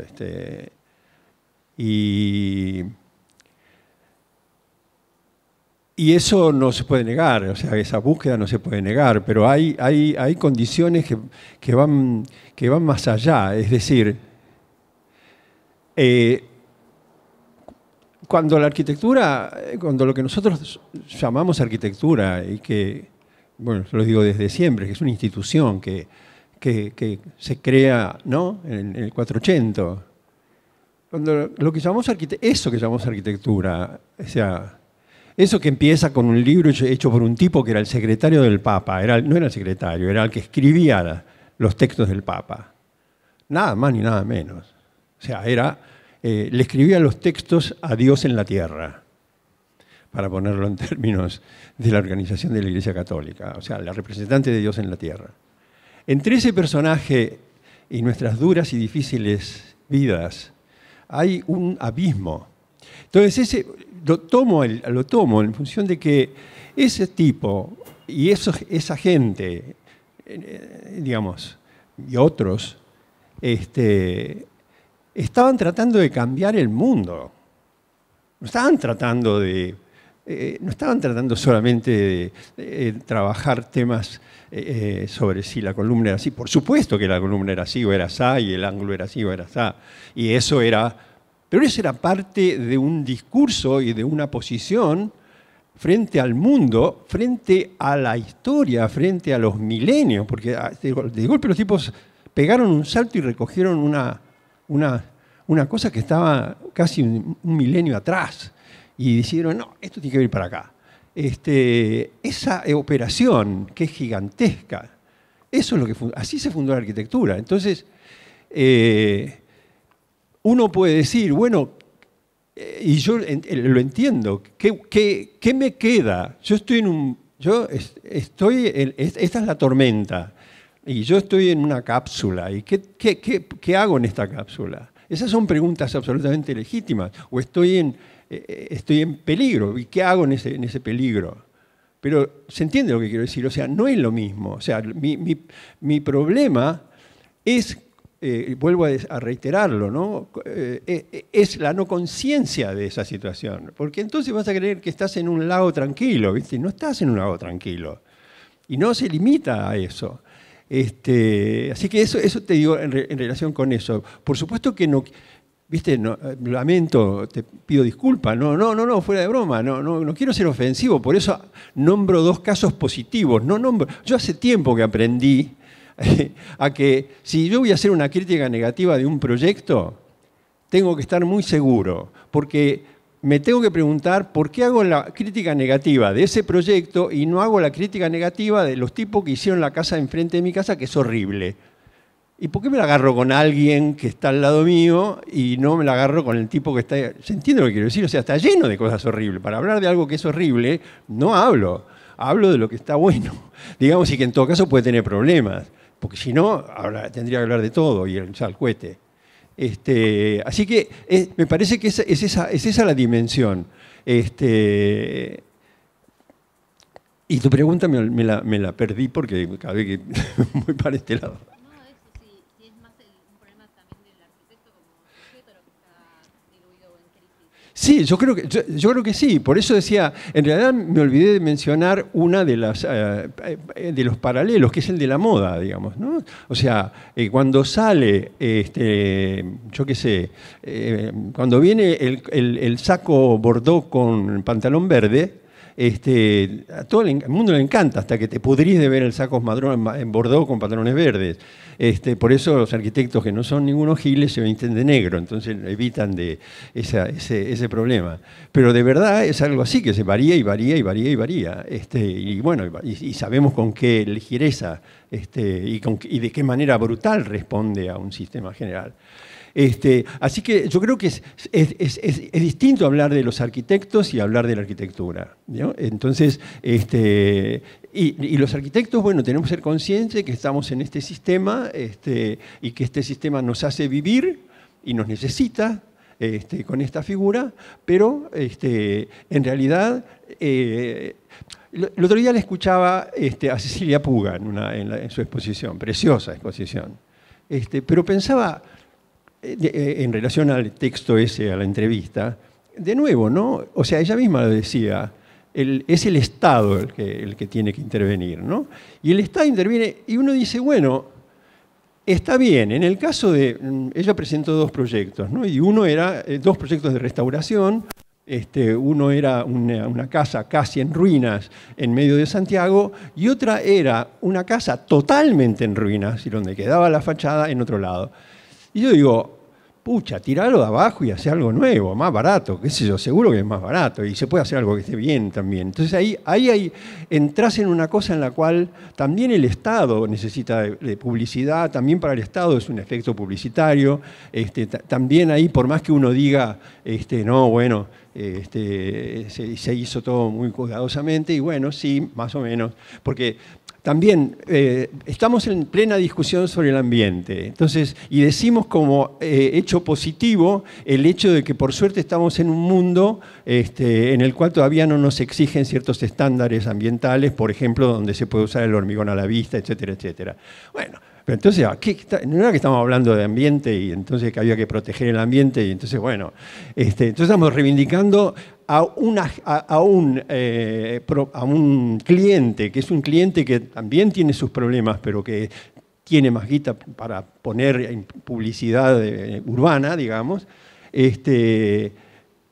Y eso no se puede negar, o sea, esa búsqueda no se puede negar, pero hay condiciones que van más allá. Es decir, cuando la arquitectura, cuando lo que nosotros llamamos arquitectura, y que, bueno, lo digo desde siempre, que es una institución que se crea, ¿no?, en el 480, cuando lo que llamamos eso que llamamos arquitectura, o sea, eso que empieza con un libro hecho por un tipo que era el secretario del Papa, no era el secretario, era el que escribía los textos del Papa, nada más ni nada menos. O sea, le escribía los textos a Dios en la tierra, para ponerlo en términos de la organización de la Iglesia Católica, o sea, la representante de Dios en la tierra. Entre ese personaje y nuestras duras y difíciles vidas hay un abismo. Entonces, lo tomo en función de que ese tipo y esa gente, digamos, y otros, estaban tratando de cambiar el mundo. No estaban tratando solamente de trabajar temas sobre si la columna era así. Por supuesto que la columna era así o era así, y el ángulo era así o era así. Y eso era parte de un discurso y de una posición frente al mundo, frente a la historia, frente a los milenios, porque de golpe los tipos pegaron un salto y recogieron una cosa que estaba casi un milenio atrás, y dijeron, no, esto tiene que ir para acá. Esa operación, que es gigantesca, eso es así se fundó la arquitectura. Entonces, uno puede decir, bueno, y yo lo entiendo, ¿qué me queda? Esta es la tormenta, y yo estoy en una cápsula, ¿y qué hago en esta cápsula? Esas son preguntas absolutamente legítimas. O estoy en peligro, ¿y qué hago en ese peligro? Pero se entiende lo que quiero decir, o sea, no es lo mismo. O sea, mi problema es, vuelvo a reiterarlo, ¿no? Es la no conciencia de esa situación. Porque entonces vas a creer que estás en un lago tranquilo, ¿viste? No estás en un lago tranquilo. Y no se limita a eso. Así que eso te digo en relación con eso. Por supuesto que no, viste, no, lamento, te pido disculpas, no, fuera de broma, no quiero ser ofensivo, por eso nombro dos casos positivos. Yo hace tiempo que aprendí a que si yo voy a hacer una crítica negativa de un proyecto, tengo que estar muy seguro, porque me tengo que preguntar por qué hago la crítica negativa de ese proyecto y no hago la crítica negativa de los tipos que hicieron la casa enfrente de mi casa, que es horrible. ¿Y por qué me la agarro con alguien que está al lado mío y no me la agarro con el tipo que está... ¿Se entiende lo que quiero decir? O sea, está lleno de cosas horribles. Para hablar de algo que es horrible, no hablo de lo que está bueno. Digamos, y que en todo caso puede tener problemas, porque si no, tendría que hablar de todo y echar al cohete. Así que me parece que es esa la dimensión. Y tu pregunta me la perdí porque cada vez que voy para este lado. No, eso sí, es más un problema también del arquitecto como sujeto, lo que está diluido en crisis. Sí, yo creo que sí. Por eso decía, en realidad me olvidé de mencionar una de los paralelos, que es el de la moda, digamos, ¿no? O sea, cuando sale, yo qué sé, cuando viene el saco bordó con pantalón verde, a todo el mundo le encanta, hasta que te pudrís de ver el saco en bordó con pantalones verdes. Por eso los arquitectos que no son ningunos giles se visten de negro, entonces evitan ese problema. Pero de verdad es algo así, que se varía y varía y varía y varía. Y bueno, y sabemos con qué ligereza y de qué manera brutal responde a un sistema general. Así que yo creo que es distinto hablar de los arquitectos y hablar de la arquitectura, ¿no? Entonces, y los arquitectos, bueno, tenemos que ser conscientes que estamos en este sistema y que este sistema nos hace vivir y nos necesita con esta figura, pero en realidad, el otro día le escuchaba a Cecilia Puga en su exposición, preciosa exposición, pero pensaba, en relación al texto ese, a la entrevista, de nuevo, ¿no? O sea, ella misma lo decía, es el Estado el que tiene que intervenir, ¿no? Y el Estado interviene y uno dice, bueno, está bien, en el caso de... Ella presentó dos proyectos, ¿no? Y uno era dos proyectos de restauración. Uno era una casa casi en ruinas en medio de Santiago y otra era una casa totalmente en ruinas y donde quedaba la fachada en otro lado. Y yo digo, pucha, tiralo de abajo y hacer algo nuevo, más barato, qué sé yo, seguro que es más barato y se puede hacer algo que esté bien también. Entonces ahí entras en una cosa en la cual también el Estado necesita de publicidad, también para el Estado es un efecto publicitario, también ahí por más que uno diga, no, bueno, se hizo todo muy cuidadosamente y bueno, sí, más o menos, porque también estamos en plena discusión sobre el ambiente, entonces, y decimos como hecho positivo el hecho de que por suerte estamos en un mundo en el cual todavía no nos exigen ciertos estándares ambientales, por ejemplo, donde se puede usar el hormigón a la vista, etcétera, etcétera. Bueno, pero entonces, no era que estamos hablando de ambiente y entonces que había que proteger el ambiente y entonces, bueno, entonces estamos reivindicando a un cliente, que es un cliente que también tiene sus problemas, pero que tiene más guita para poner en publicidad urbana, digamos.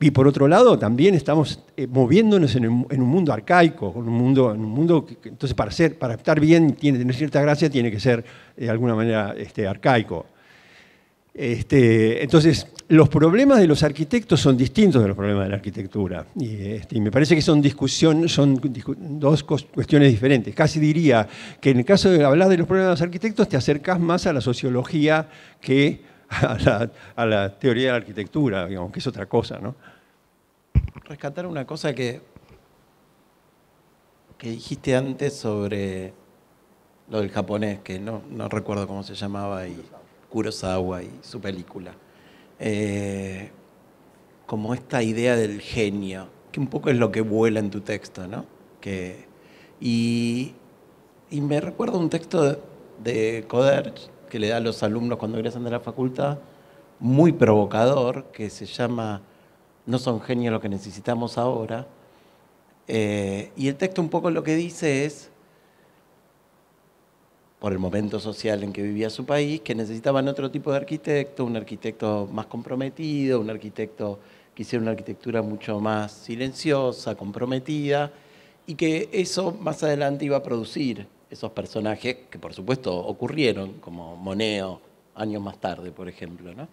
Y por otro lado, también estamos moviéndonos en un mundo arcaico, en un mundo que, entonces para estar bien, tiene que tener cierta gracia, tiene que ser de alguna manera arcaico. Entonces, los problemas de los arquitectos son distintos de los problemas de la arquitectura. Y me parece que son dos cuestiones diferentes. Casi diría que en el caso de hablar de los problemas de los arquitectos te acercás más a la sociología que a la teoría de la arquitectura, digamos, que es otra cosa, ¿no? Rescatar una cosa que dijiste antes sobre lo del japonés, que no recuerdo cómo se llamaba, y Kurosawa y su película. Como esta idea del genio, que un poco es lo que vuela en tu texto, ¿no? Y me recuerda un texto de Coderch que le da a los alumnos cuando egresan de la facultad, muy provocador, que se llama No son genios lo que necesitamos ahora. Y el texto un poco lo que dice es, por el momento social en que vivía su país, que necesitaban otro tipo de arquitecto, un arquitecto más comprometido, un arquitecto que hiciera una arquitectura mucho más silenciosa, comprometida, y que eso más adelante iba a producir esos personajes que por supuesto ocurrieron, como Moneo, años más tarde, por ejemplo, ¿no?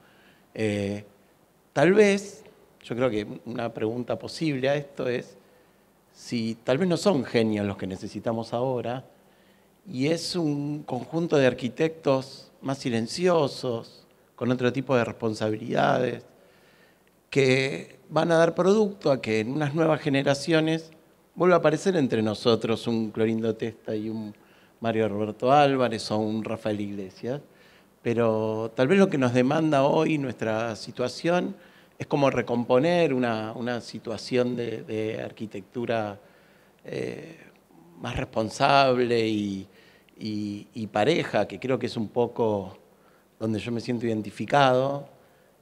Tal vez, yo creo que una pregunta posible a esto es si tal vez no son genios los que necesitamos ahora, y es un conjunto de arquitectos más silenciosos, con otro tipo de responsabilidades, que van a dar producto a que en unas nuevas generaciones vuelva a aparecer entre nosotros un Clorindo Testa y un Mario Roberto Álvarez o un Rafael Iglesias. Pero tal vez lo que nos demanda hoy nuestra situación es como recomponer una situación de arquitectura más responsable y pareja, que creo que es un poco donde yo me siento identificado,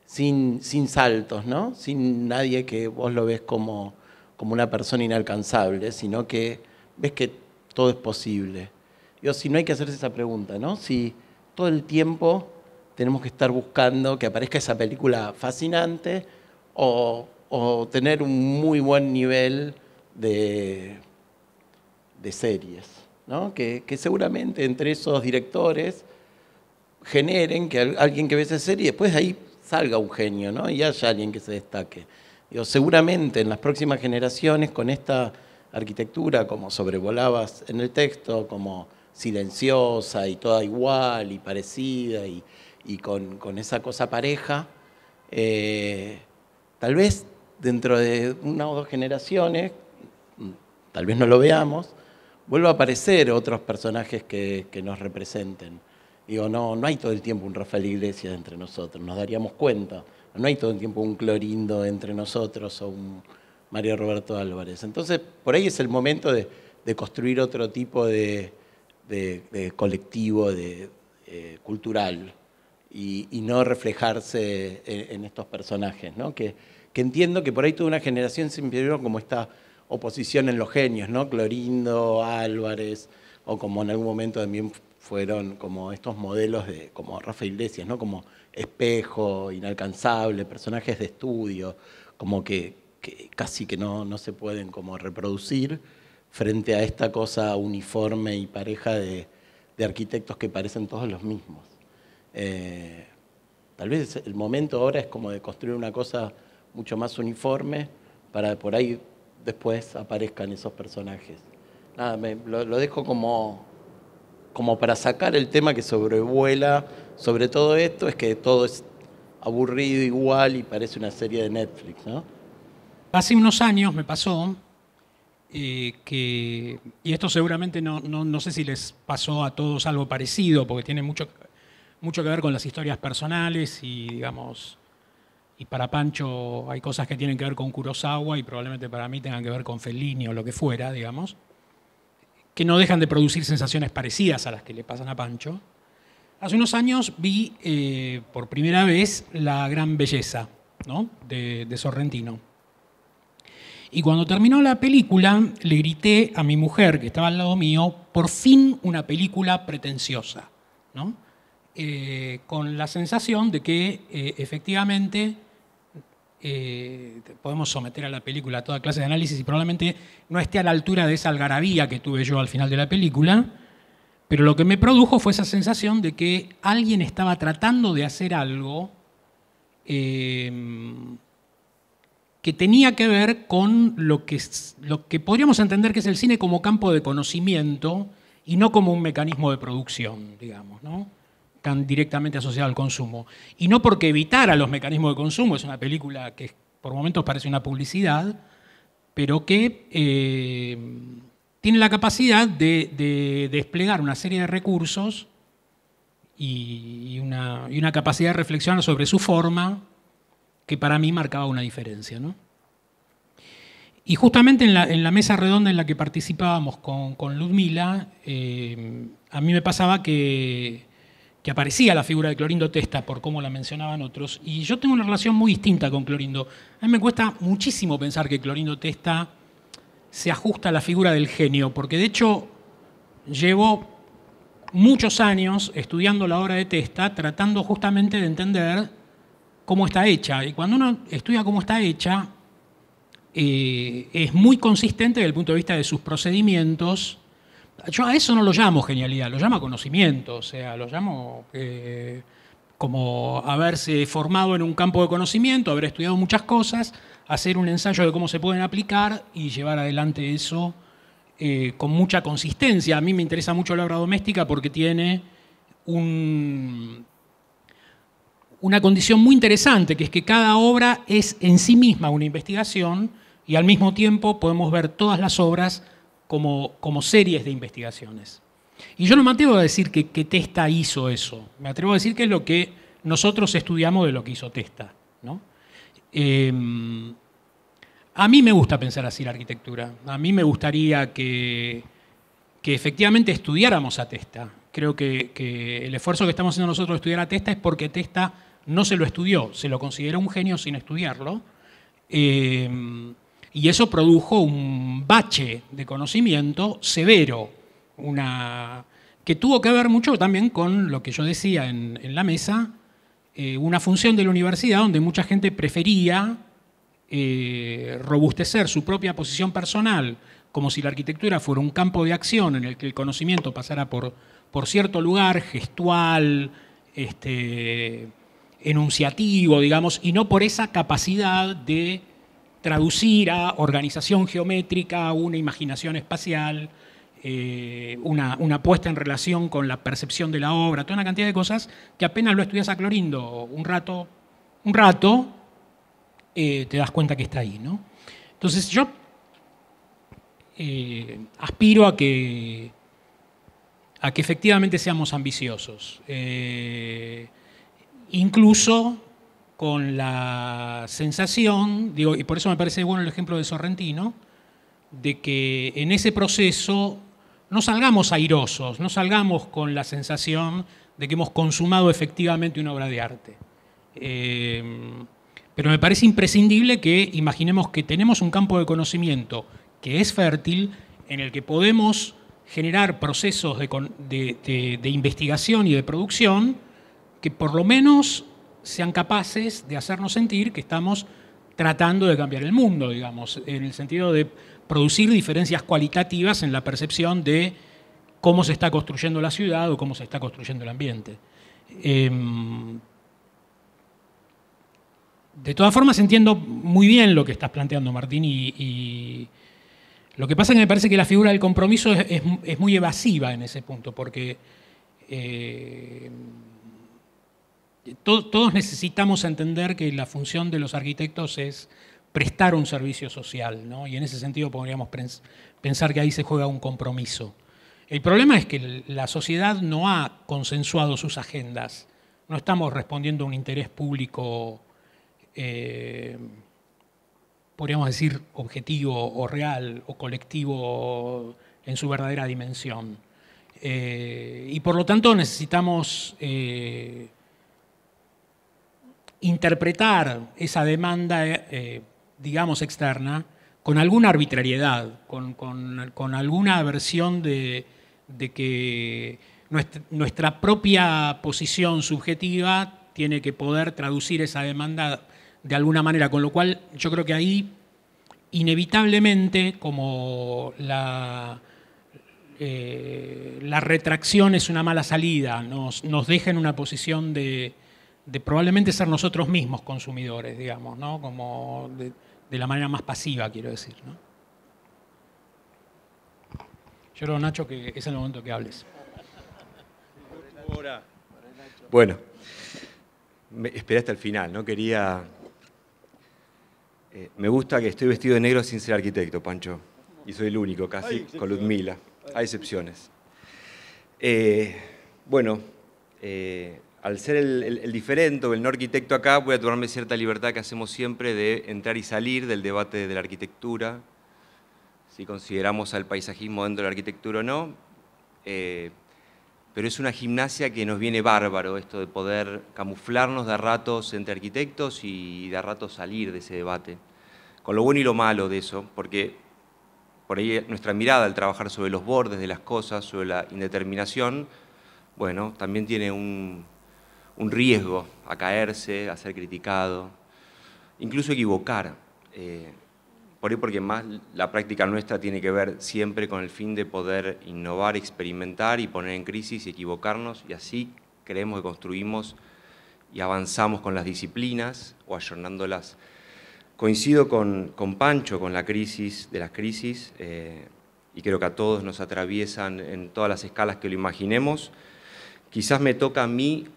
sin saltos, ¿no? Sin nadie que vos lo ves como una persona inalcanzable, sino que ves que todo es posible. Digo, si no hay que hacerse esa pregunta, ¿no? Si todo el tiempo tenemos que estar buscando que aparezca esa película fascinante o tener un muy buen nivel de series, ¿no? Que seguramente entre esos directores generen que alguien que ve esa serie, después de ahí salga un genio, ¿no? Y haya alguien que se destaque. Digo, seguramente en las próximas generaciones, con esta arquitectura, como sobrevolabas en el texto, como silenciosa y toda igual y parecida y y con esa cosa pareja, tal vez dentro de 1 o 2 generaciones, tal vez no lo veamos, vuelva a aparecer otros personajes que nos representen. Digo, no hay todo el tiempo un Rafael Iglesias entre nosotros, nos daríamos cuenta. No hay todo el tiempo un Clorindo entre nosotros o un Mario Roberto Álvarez. Entonces, por ahí es el momento de construir otro tipo de colectivo cultural y no reflejarse en estos personajes, ¿no? Que entiendo que por ahí toda una generación siempre vio como esta oposición en los genios, ¿no? Clorindo, Álvarez, o como en algún momento también fueron como estos modelos como Rafael Iglesias, ¿no? Como espejo, inalcanzable, personajes de estudio, como que casi que no se pueden como reproducir frente a esta cosa uniforme y pareja de arquitectos que parecen todos los mismos. Tal vez el momento ahora es como de construir una cosa mucho más uniforme para por ahí después aparezcan esos personajes. Nada, lo dejo como para sacar el tema que sobrevuela sobre todo esto, es que todo es aburrido, igual y parece una serie de Netflix, ¿no? Hace unos años me pasó y esto seguramente no sé si les pasó a todos algo parecido, porque tiene mucho que ver con las historias personales y, digamos, y para Pancho hay cosas que tienen que ver con Kurosawa y probablemente para mí tengan que ver con Fellini o lo que fuera, digamos, que no dejan de producir sensaciones parecidas a las que le pasan a Pancho. Hace unos años vi por primera vez La gran belleza, ¿no? de Sorrentino. Y cuando terminó la película, le grité a mi mujer, que estaba al lado mío, por fin una película pretenciosa, ¿no? Con la sensación de que efectivamente podemos someter a la película a toda clase de análisis y probablemente no esté a la altura de esa algarabía que tuve yo al final de la película, pero lo que me produjo fue esa sensación de que alguien estaba tratando de hacer algo que tenía que ver con lo que podríamos entender que es el cine como campo de conocimiento y no como un mecanismo de producción, digamos, ¿no? Tan directamente asociado al consumo. Y no porque evitara los mecanismos de consumo, es una película que por momentos parece una publicidad, pero que tiene la capacidad de desplegar una serie de recursos y una capacidad de reflexionar sobre su forma que para mí marcaba una diferencia, ¿no? Y justamente en la mesa redonda en la que participábamos con Ludmila, a mí me pasaba que aparecía la figura de Clorindo Testa, por cómo la mencionaban otros, y yo tengo una relación muy distinta con Clorindo. A mí me cuesta muchísimo pensar que Clorindo Testa se ajusta a la figura del genio, porque de hecho llevo muchos años estudiando la obra de Testa, tratando justamente de entender cómo está hecha. Y cuando uno estudia cómo está hecha, es muy consistente desde el punto de vista de sus procedimientos. Yo a eso no lo llamo genialidad, lo llamo conocimiento, o sea, lo llamo como haberse formado en un campo de conocimiento, haber estudiado muchas cosas, hacer un ensayo de cómo se pueden aplicar y llevar adelante eso con mucha consistencia. A mí me interesa mucho la obra doméstica porque tiene una condición muy interesante, que es que cada obra es en sí misma una investigación y al mismo tiempo podemos ver todas las obras como series de investigaciones. Y yo no me atrevo a decir que Testa hizo eso, me atrevo a decir que es lo que nosotros estudiamos de lo que hizo Testa, ¿no? A mí me gusta pensar así la arquitectura, a mí me gustaría que efectivamente estudiáramos a Testa. Creo que el esfuerzo que estamos haciendo nosotros de estudiar a Testa es porque Testa no se lo estudió, se lo consideró un genio sin estudiarlo, y eso produjo un bache de conocimiento severo, que tuvo que ver mucho también con lo que yo decía en la mesa, una función de la universidad donde mucha gente prefería robustecer su propia posición personal, como si la arquitectura fuera un campo de acción en el que el conocimiento pasara por cierto lugar gestual, enunciativo, digamos, y no por esa capacidad de traducir a organización geométrica, a una imaginación espacial, una puesta en relación con la percepción de la obra, toda una cantidad de cosas que apenas lo estudias a Clorindo un rato, te das cuenta que está ahí, ¿no? Entonces yo aspiro a que efectivamente seamos ambiciosos, incluso con la sensación, digo, y por eso me parece bueno el ejemplo de Sorrentino, de que en ese proceso no salgamos airosos, no salgamos con la sensación de que hemos consumado efectivamente una obra de arte. Pero me parece imprescindible que imaginemos que tenemos un campo de conocimiento que es fértil, en el que podemos generar procesos de investigación y de producción que por lo menos sean capaces de hacernos sentir que estamos tratando de cambiar el mundo, digamos, en el sentido de producir diferencias cualitativas en la percepción de cómo se está construyendo la ciudad o cómo se está construyendo el ambiente. De todas formas, entiendo muy bien lo que estás planteando, Martín, y lo que pasa es que me parece que la figura del compromiso es muy evasiva en ese punto, porque todos necesitamos entender que la función de los arquitectos es prestar un servicio social, ¿no? Y en ese sentido podríamos pensar que ahí se juega un compromiso. El problema es que la sociedad no ha consensuado sus agendas, no estamos respondiendo a un interés público, podríamos decir, objetivo o real o colectivo en su verdadera dimensión. Y por lo tanto necesitamos interpretar esa demanda, digamos, externa, con alguna arbitrariedad, con alguna versión de que nuestra propia posición subjetiva tiene que poder traducir esa demanda de alguna manera, con lo cual yo creo que ahí inevitablemente, como la retracción es una mala salida, nos deja en una posición de probablemente ser nosotros mismos consumidores, digamos, ¿no? Como de la manera más pasiva, quiero decir, ¿no? Yo creo, Nacho, que es el momento que hables. Bueno, esperé hasta el final, no quería... me gusta que estoy vestido de negro sin ser arquitecto, Pancho, y soy el único casi, con Ludmila. Hay excepciones. Al ser el diferente o el no arquitecto acá, voy a tomarme cierta libertad que hacemos siempre de entrar y salir del debate de la arquitectura, si consideramos al paisajismo dentro de la arquitectura o no, pero es una gimnasia que nos viene bárbaro, esto de poder camuflarnos de a ratos entre arquitectos y de a ratos salir de ese debate, con lo bueno y lo malo de eso, porque por ahí nuestra mirada al trabajar sobre los bordes de las cosas, sobre la indeterminación, bueno, también tiene un riesgo a caerse, a ser criticado, incluso equivocar. Por ahí porque más la práctica nuestra tiene que ver siempre con el fin de poder innovar, experimentar y poner en crisis y equivocarnos, y así creemos que construimos y avanzamos con las disciplinas o ayornándolas. Coincido con Pancho, con la crisis de las crisis, y creo que a todos nos atraviesan en todas las escalas que lo imaginemos. Quizás me toca a mí,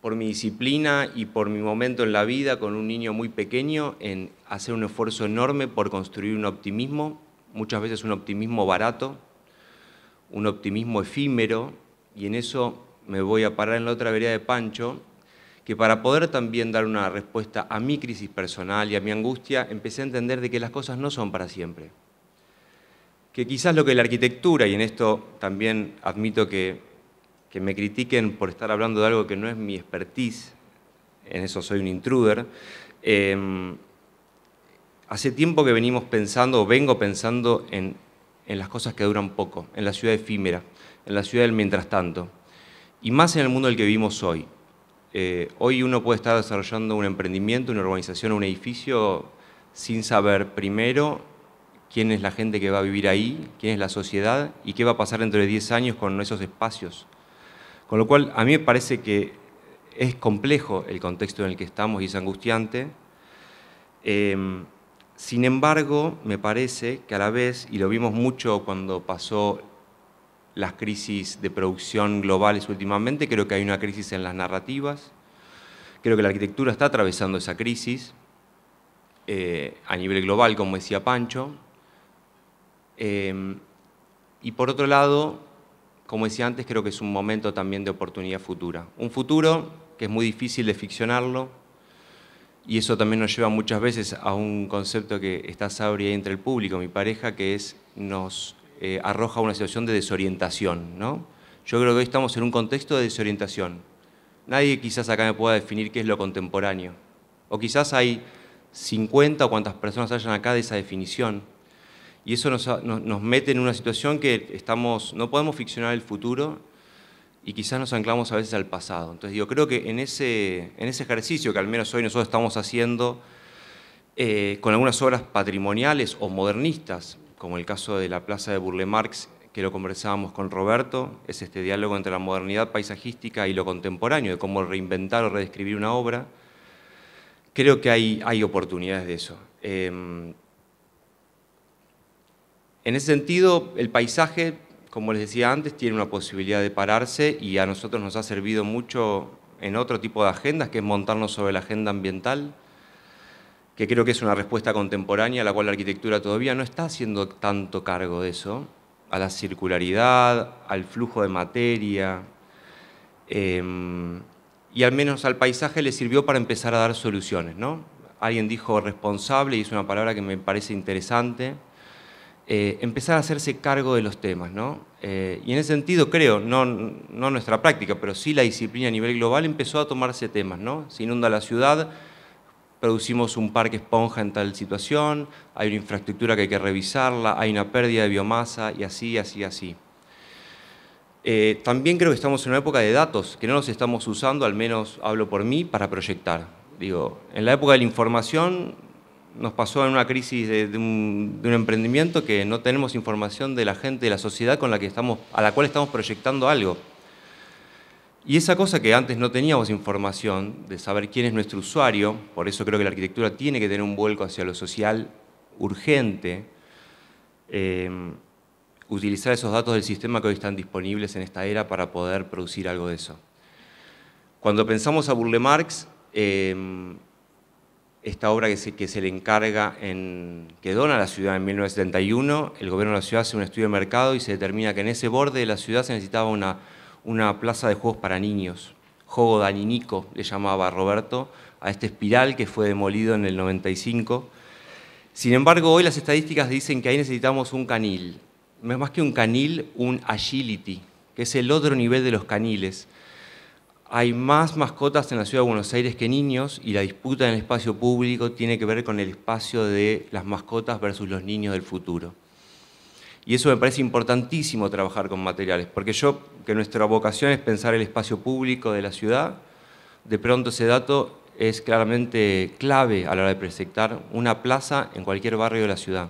por mi disciplina y por mi momento en la vida con un niño muy pequeño, en hacer un esfuerzo enorme por construir un optimismo, muchas veces un optimismo barato, un optimismo efímero, y en eso me voy a parar en la otra vereda de Pancho, que para poder también dar una respuesta a mi crisis personal y a mi angustia, empecé a entender de que las cosas no son para siempre. Que quizás lo que la arquitectura, y en esto también admito que me critiquen por estar hablando de algo que no es mi expertise, en eso soy un intruder, hace tiempo que venimos pensando, o vengo pensando en las cosas que duran poco, en la ciudad efímera, en la ciudad del mientras tanto, y más en el mundo en el que vivimos hoy. Hoy uno puede estar desarrollando un emprendimiento, una urbanización, un edificio, sin saber primero quién es la gente que va a vivir ahí, quién es la sociedad y qué va a pasar dentro de 10 años con esos espacios. Con lo cual, a mí me parece que es complejo el contexto en el que estamos y es angustiante. Sin embargo, me parece que a la vez, y lo vimos mucho cuando pasó las crisis de producción globales últimamente, creo que hay una crisis en las narrativas, creo que la arquitectura está atravesando esa crisis a nivel global, como decía Pancho, y por otro lado, como decía antes, creo que es un momento también de oportunidad futura. Un futuro que es muy difícil de ficcionarlo, y eso también nos lleva muchas veces a un concepto que está Sabri ahí entre el público, mi pareja, que es nos arroja una situación de desorientación, ¿no? Yo creo que hoy estamos en un contexto de desorientación. Nadie quizás acá me pueda definir qué es lo contemporáneo. O quizás hay 50 o cuantas personas hayan acá de esa definición. Y eso nos mete en una situación que no podemos ficcionar el futuro y quizás nos anclamos a veces al pasado. Entonces yo creo que en ese ejercicio que al menos hoy nosotros estamos haciendo con algunas obras patrimoniales o modernistas, como el caso de la Plaza de Burle Marx, que lo conversábamos con Roberto, es este diálogo entre la modernidad paisajística y lo contemporáneo, de cómo reinventar o redescribir una obra. Creo que hay oportunidades de eso. En ese sentido, el paisaje, como les decía antes, tiene una posibilidad de pararse y a nosotros nos ha servido mucho en otro tipo de agendas, que es montarnos sobre la agenda ambiental, que creo que es una respuesta contemporánea a la cual la arquitectura todavía no está haciendo tanto cargo de eso, a la circularidad, al flujo de materia, y al menos al paisaje le sirvió para empezar a dar soluciones, ¿no? Alguien dijo responsable, y es una palabra que me parece interesante, empezar a hacerse cargo de los temas, ¿no? Y en ese sentido creo, no nuestra práctica, pero sí la disciplina a nivel global empezó a tomarse temas, ¿no? Se inunda la ciudad, producimos un parque esponja en tal situación, hay una infraestructura que hay que revisarla, hay una pérdida de biomasa y así, así, así. También creo que estamos en una época de datos, que no los estamos usando, al menos hablo por mí, para proyectar. Digo, en la época de la información nos pasó en una crisis de un emprendimiento que no tenemos información de la gente, de la sociedad a la cual estamos proyectando algo. Y esa cosa que antes no teníamos información, de saber quién es nuestro usuario, por eso creo que la arquitectura tiene que tener un vuelco hacia lo social urgente, utilizar esos datos del sistema que hoy están disponibles en esta era para poder producir algo de eso. Cuando pensamos a Burle Marx, esta obra que se le encarga, que dona a la ciudad en 1971, el gobierno de la ciudad hace un estudio de mercado y se determina que en ese borde de la ciudad se necesitaba una plaza de juegos para niños. Juego daninico, le llamaba Roberto, a este espiral que fue demolido en el 95. Sin embargo, hoy las estadísticas dicen que ahí necesitamos un canil. Más que un canil, un agility, que es el otro nivel de los caniles. Hay más mascotas en la ciudad de Buenos Aires que niños y la disputa en el espacio público tiene que ver con el espacio de las mascotas versus los niños del futuro. Y eso me parece importantísimo trabajar con materiales, porque que nuestra vocación es pensar el espacio público de la ciudad, de pronto ese dato es claramente clave a la hora de proyectar una plaza en cualquier barrio de la ciudad.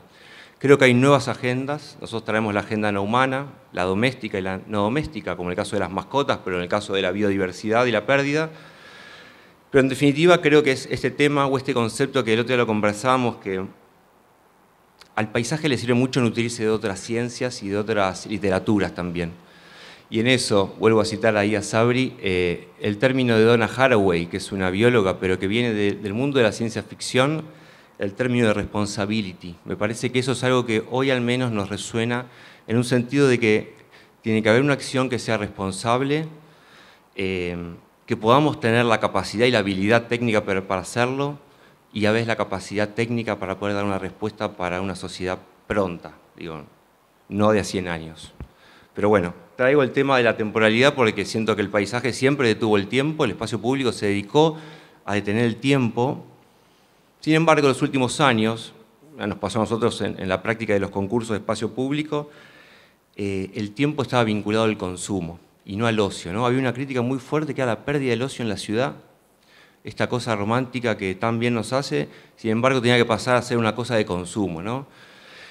Creo que hay nuevas agendas, nosotros traemos la agenda no humana, la doméstica y la no doméstica, como en el caso de las mascotas, pero en el caso de la biodiversidad y la pérdida. Pero en definitiva creo que es este tema o este concepto que el otro día lo conversábamos, que al paisaje le sirve mucho nutrirse de otras ciencias y de otras literaturas también. Y en eso, vuelvo a citar ahí a Sabri, el término de Donna Haraway, que es una bióloga, pero que viene del mundo de la ciencia ficción, el término de responsibility. Me parece que eso es algo que hoy al menos nos resuena en un sentido de que tiene que haber una acción que sea responsable, que podamos tener la capacidad y la habilidad técnica para hacerlo y a veces la capacidad técnica para poder dar una respuesta para una sociedad pronta, digo, no de a 100 años. Pero bueno, traigo el tema de la temporalidad porque siento que el paisaje siempre detuvo el tiempo, el espacio público se dedicó a detener el tiempo. Sin embargo, en los últimos años, nos pasó a nosotros en la práctica de los concursos de espacio público, el tiempo estaba vinculado al consumo y no al ocio, ¿no? Había una crítica muy fuerte que era la pérdida del ocio en la ciudad, esta cosa romántica que tan bien nos hace, sin embargo tenía que pasar a ser una cosa de consumo, ¿no?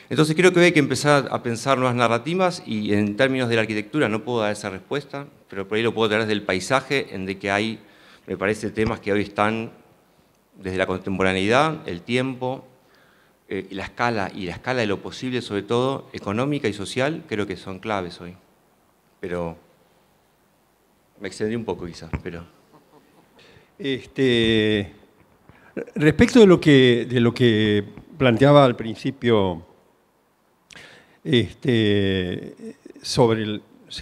Entonces creo que hay que empezar a pensar nuevas narrativas y en términos de la arquitectura no puedo dar esa respuesta, pero por ahí lo puedo traer del paisaje, en de que hay, me parece, temas que hoy están desde la contemporaneidad, el tiempo, la escala de lo posible, sobre todo económica y social, creo que son claves hoy. Pero me extendí un poco quizás, pero... Respecto de lo que planteaba al principio, se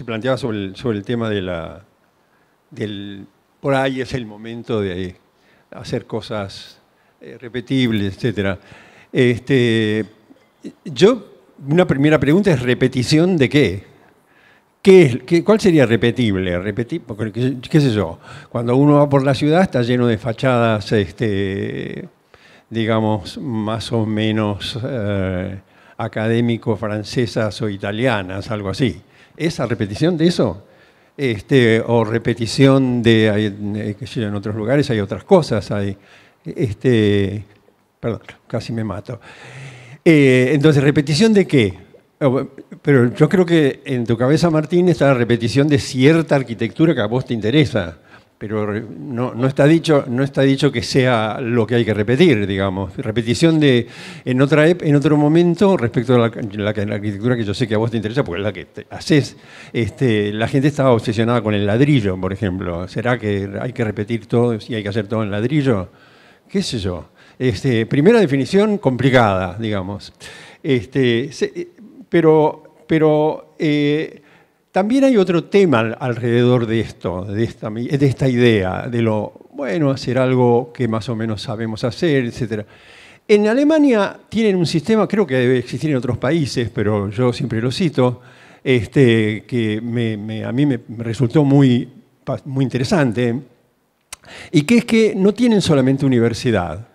planteaba sobre el tema por ahí es el momento de hacer cosas repetibles, etc. Una primera pregunta es: ¿repetición de qué? ¿Cuál sería repetible? Porque, qué sé yo, cuando uno va por la ciudad está lleno de fachadas, digamos, más o menos académico francesas o italianas, algo así. ¿Esa repetición de eso? O repetición de, qué sé yo, en otros lugares hay otras cosas, perdón, casi me mato. Entonces, ¿repetición de qué? Pero yo creo que en tu cabeza, Martín, está la repetición de cierta arquitectura que a vos te interesa, pero no está dicho que sea lo que hay que repetir, digamos. Repetición en otro momento respecto a la arquitectura que yo sé que a vos te interesa, porque es la que haces. La gente estaba obsesionada con el ladrillo, por ejemplo. ¿Será que hay que repetir todo y hay que hacer todo en ladrillo? ¿Qué sé yo? Primera definición complicada, digamos. Pero también hay otro tema alrededor de esto, de esta idea, de hacer algo que más o menos sabemos hacer, etc. En Alemania tienen un sistema, creo que debe existir en otros países, pero yo siempre lo cito, que a mí me resultó muy interesante, y que es que no tienen solamente universidad.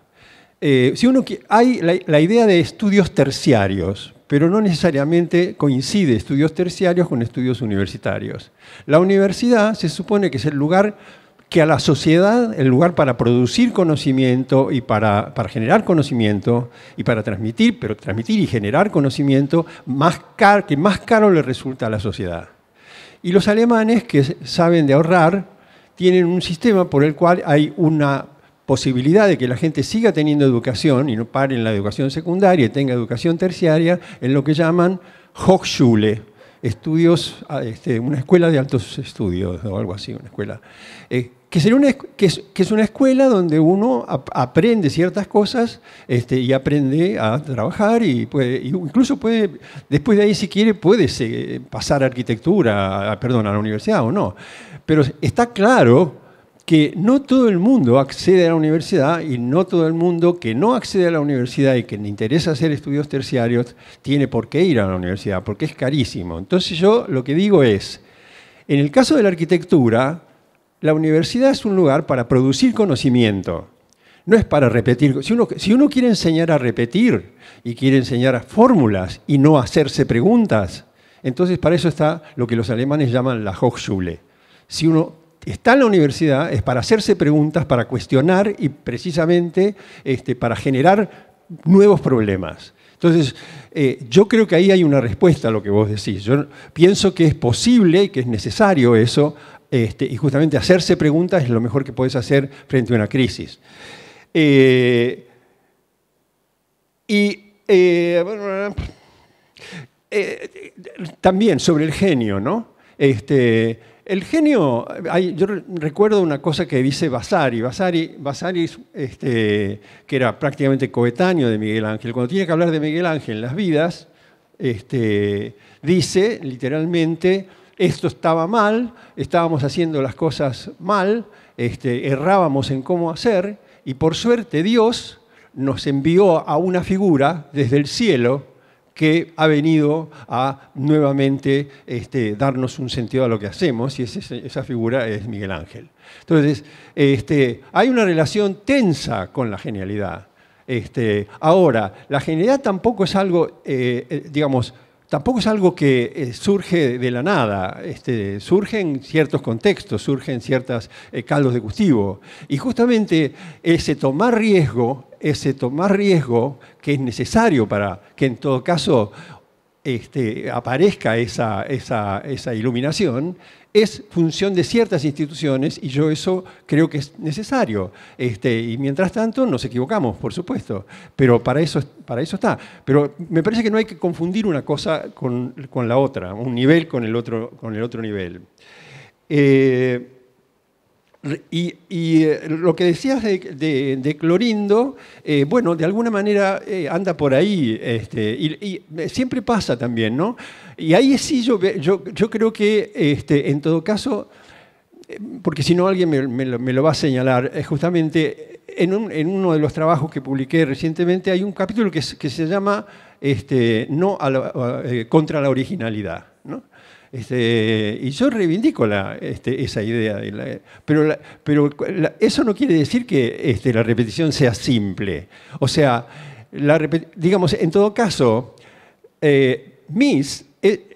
Hay la idea de estudios terciarios, pero no necesariamente coincide estudios terciarios con estudios universitarios. La universidad se supone que es el lugar que a la sociedad, el lugar para producir conocimiento y para generar conocimiento y para transmitir y generar conocimiento que más caro le resulta a la sociedad. Y los alemanes, que saben de ahorrar, tienen un sistema por el cual hay una posibilidad de que la gente siga teniendo educación y no pare en la educación secundaria y tenga educación terciaria en lo que llaman Hochschule, estudios, una escuela de altos estudios o algo así, una escuela. Que es una escuela donde uno aprende ciertas cosas y aprende a trabajar incluso puede, después de ahí si quiere, puede pasar a arquitectura, a la universidad o no. Pero está claro que no todo el mundo accede a la universidad y no todo el mundo que no accede a la universidad y que le interesa hacer estudios terciarios tiene por qué ir a la universidad, porque es carísimo. Entonces yo lo que digo es, en el caso de la arquitectura, la universidad es un lugar para producir conocimiento, no es para repetir. Si uno quiere enseñar a repetir y quiere enseñar a fórmulas y no hacerse preguntas, entonces para eso está lo que los alemanes llaman la Hochschule. Si uno está en la universidad es para hacerse preguntas, para cuestionar y precisamente para generar nuevos problemas. Entonces, yo creo que ahí hay una respuesta a lo que vos decís. Yo pienso que es posible y que es necesario eso, y justamente hacerse preguntas es lo mejor que podés hacer frente a una crisis. También sobre el genio, ¿no? El genio, yo recuerdo una cosa que dice Vasari, que era prácticamente coetáneo de Miguel Ángel. Cuando tiene que hablar de Miguel Ángel en Las Vidas, dice literalmente: esto estaba mal, estábamos haciendo las cosas mal, errábamos en cómo hacer, y por suerte Dios nos envió a una figura desde el cielo que ha venido a nuevamente darnos un sentido a lo que hacemos, y esa figura es Miguel Ángel. Entonces, hay una relación tensa con la genialidad. Ahora, la genialidad tampoco es algo, tampoco es algo que surge de la nada, surge en ciertos contextos, surge en ciertos caldos de cultivo. Y justamente ese tomar riesgo que es necesario para que en todo caso aparezca esa iluminación es función de ciertas instituciones y yo eso creo que es necesario. Y mientras tanto nos equivocamos, por supuesto, pero para eso está. Pero me parece que no hay que confundir una cosa con la otra, un nivel con el otro nivel. Y lo que decías de Clorindo, bueno, de alguna manera anda por ahí, y siempre pasa también, ¿no? Y ahí sí yo creo que, en todo caso, porque si no alguien me lo va a señalar, justamente en uno de los trabajos que publiqué recientemente hay un capítulo que se llama contra la originalidad, ¿no? Y yo reivindico esa idea. Pero eso no quiere decir que la repetición sea simple. O sea, digamos, en todo caso, Mies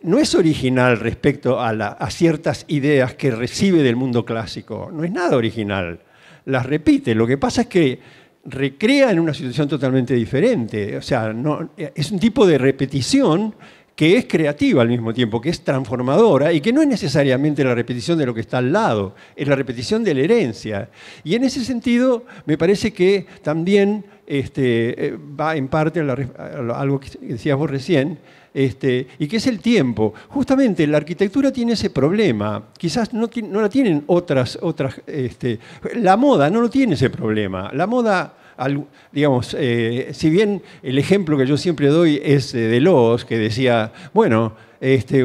no es original respecto a ciertas ideas que recibe del mundo clásico. No es nada original. Las repite. Lo que pasa es que recrea en una situación totalmente diferente. O sea, es un tipo de repetición que es creativa al mismo tiempo, que es transformadora y que no es necesariamente la repetición de lo que está al lado, es la repetición de la herencia. Y en ese sentido me parece que también va en parte a algo que decías vos recién, y que es el tiempo. Justamente la arquitectura tiene ese problema, quizás no la tienen otras la moda no lo tiene ese problema. La moda, digamos, si bien el ejemplo que yo siempre doy es de Deleuze, que decía, bueno,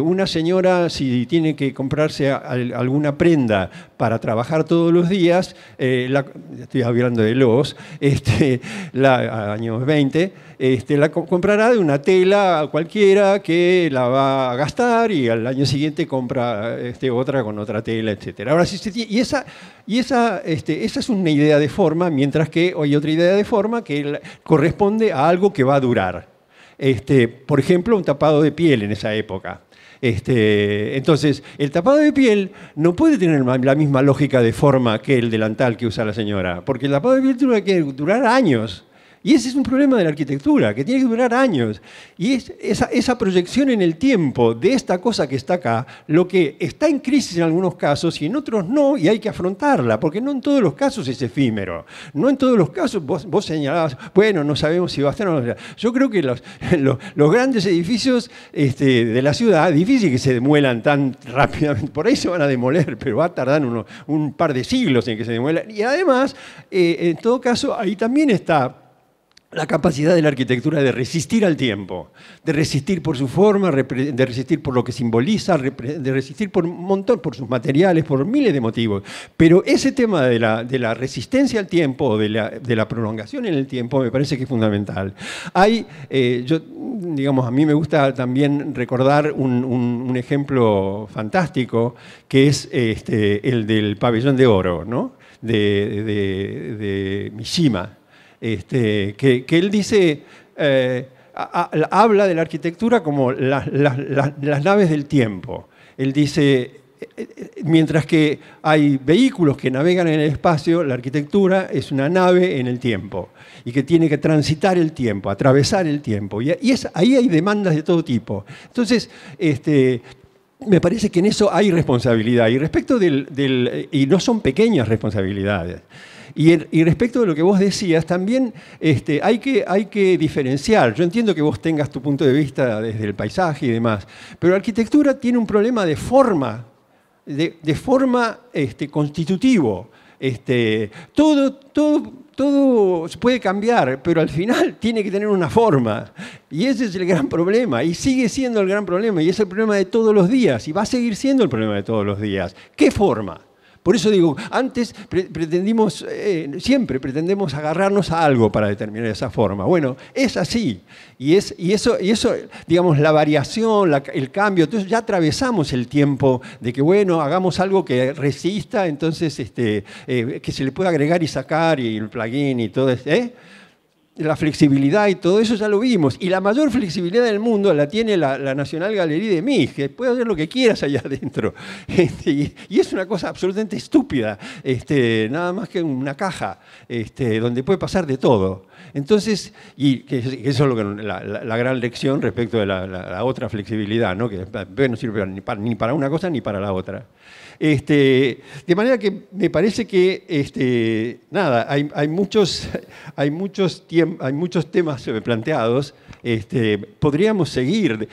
una señora si tiene que comprarse alguna prenda para trabajar todos los días, estoy hablando de Deleuze, años 20, la comprará de una tela cualquiera que la va a gastar y al año siguiente compra otra con otra tela, etc. Ahora, esa es una idea de forma, mientras que hay otra idea de forma que corresponde a algo que va a durar. Por ejemplo, un tapado de piel en esa época. Entonces, el tapado de piel no puede tener la misma lógica de forma que el delantal que usa la señora, porque el tapado de piel tiene que durar años. Y ese es un problema de la arquitectura, que tiene que durar años. Y es esa proyección en el tiempo de esta cosa que está acá, lo que está en crisis en algunos casos y en otros no, y hay que afrontarla, porque no en todos los casos es efímero. No en todos los casos vos señalabas, bueno, no sabemos si va a estar o no. Yo creo que los grandes edificios de la ciudad, difícil que se demuelan tan rápidamente, por ahí se van a demoler, pero va a tardar un par de siglos en que se demuelan. Y además, en todo caso, ahí también está la capacidad de la arquitectura de resistir al tiempo, de resistir por su forma, de resistir por lo que simboliza, de resistir por un montón, por sus materiales, por miles de motivos. Pero ese tema de la resistencia al tiempo, de la prolongación en el tiempo, me parece que es fundamental. Digamos, a mí me gusta también recordar un ejemplo fantástico, que es el del pabellón de oro, ¿no? de Mishima. Que él dice, habla de la arquitectura como las naves del tiempo. Él dice, mientras que hay vehículos que navegan en el espacio, la arquitectura es una nave en el tiempo y que tiene que transitar el tiempo, atravesar el tiempo. Y ahí hay demandas de todo tipo. Entonces, me parece que en eso hay responsabilidad. Y respecto y no son pequeñas responsabilidades. Y respecto de lo que vos decías, también hay que diferenciar. Yo entiendo que vos tengas tu punto de vista desde el paisaje y demás, pero la arquitectura tiene un problema de forma, de forma constitutivo. Todo se puede cambiar, pero al final tiene que tener una forma. Y ese es el gran problema, y sigue siendo el gran problema, y es el problema de todos los días, y va a seguir siendo el problema de todos los días. ¿Qué forma? Por eso digo, antes siempre pretendemos agarrarnos a algo para determinar esa forma. Bueno, es así. Y eso, digamos, la variación, el cambio, entonces ya atravesamos el tiempo de que, bueno, hagamos algo que resista, entonces que se le pueda agregar y sacar, y el plugin y todo eso, la flexibilidad y todo eso ya lo vimos. Y la mayor flexibilidad del mundo la tiene la National Gallery de Mies, que puede hacer lo que quieras allá adentro. Y es una cosa absolutamente estúpida, nada más que una caja donde puede pasar de todo. Entonces, y que eso es lo que, la gran lección respecto de la otra flexibilidad, ¿no? Que no sirve ni para una cosa ni para la otra. De manera que me parece que nada, hay muchos temas planteados. Podríamos seguir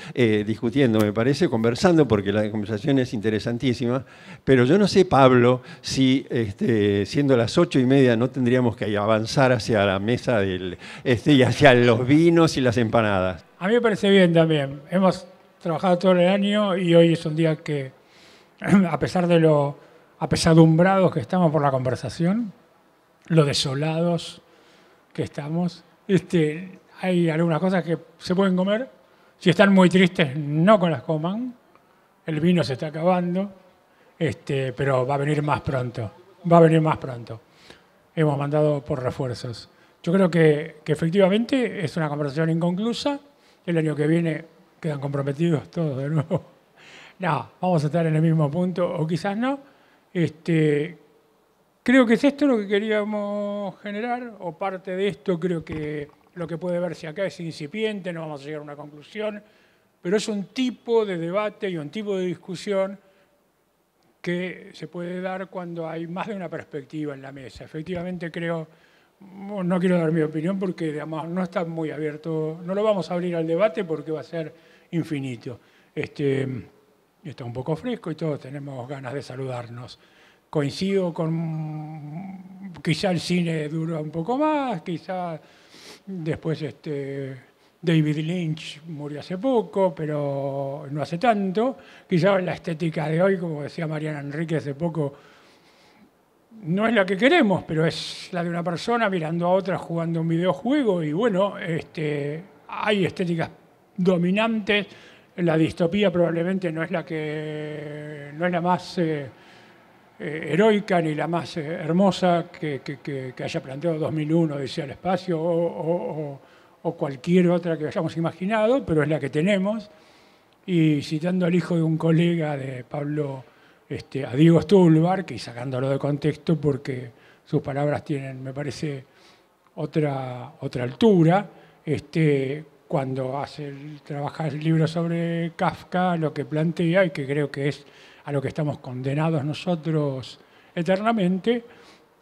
discutiendo, me parece, conversando, porque la conversación es interesantísima, pero yo no sé, Pablo, si siendo las 8:30 no tendríamos que avanzar hacia la mesa y hacia los vinos y las empanadas. A mí me parece bien también. Hemos trabajado todo el año y hoy es un día que, a pesar de lo apesadumbrados que estamos por la conversación, lo desolados que estamos, hay algunas cosas que se pueden comer. Si están muy tristes, no las coman. El vino se está acabando, pero va a venir más pronto. Va a venir más pronto. Hemos mandado por refuerzos. Yo creo que efectivamente es una conversación inconclusa. El año que viene quedan comprometidos todos de nuevo. No, vamos a estar en el mismo punto, o quizás no. Creo que es esto lo que queríamos generar, o parte de esto. Creo que lo que puede verse acá es incipiente, no vamos a llegar a una conclusión, pero es un tipo de debate y un tipo de discusión que se puede dar cuando hay más de una perspectiva en la mesa. Efectivamente creo, no quiero dar mi opinión porque digamos, no está muy abierto, no lo vamos a abrir al debate porque va a ser infinito. Está un poco fresco y todos tenemos ganas de saludarnos. Coincido con, quizá el cine dura un poco más, quizá después David Lynch murió hace poco, pero no hace tanto. Quizá la estética de hoy, como decía Mariana Enrique hace poco, no es la que queremos, pero es la de una persona mirando a otra jugando un videojuego y bueno, hay estéticas dominantes. La distopía probablemente no es la más heroica ni la más hermosa que haya planteado 2001, Odisea al espacio o cualquier otra que hayamos imaginado, pero es la que tenemos. Y citando al hijo de un colega de Pablo, a Diego Stulbar, y sacándolo de contexto porque sus palabras tienen, me parece, otra altura, cuando trabaja el libro sobre Kafka, lo que plantea, y que creo que es a lo que estamos condenados nosotros eternamente,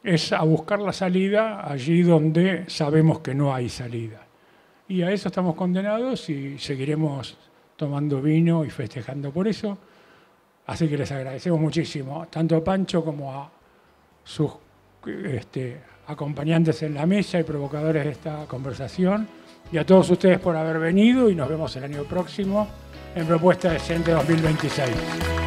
es a buscar la salida allí donde sabemos que no hay salida. Y a eso estamos condenados y seguiremos tomando vino y festejando por eso. Así que les agradecemos muchísimo, tanto a Pancho como a sus acompañantes en la mesa y provocadores de esta conversación, y a todos ustedes por haber venido, y nos vemos el año próximo en Propuesta Decente 2026.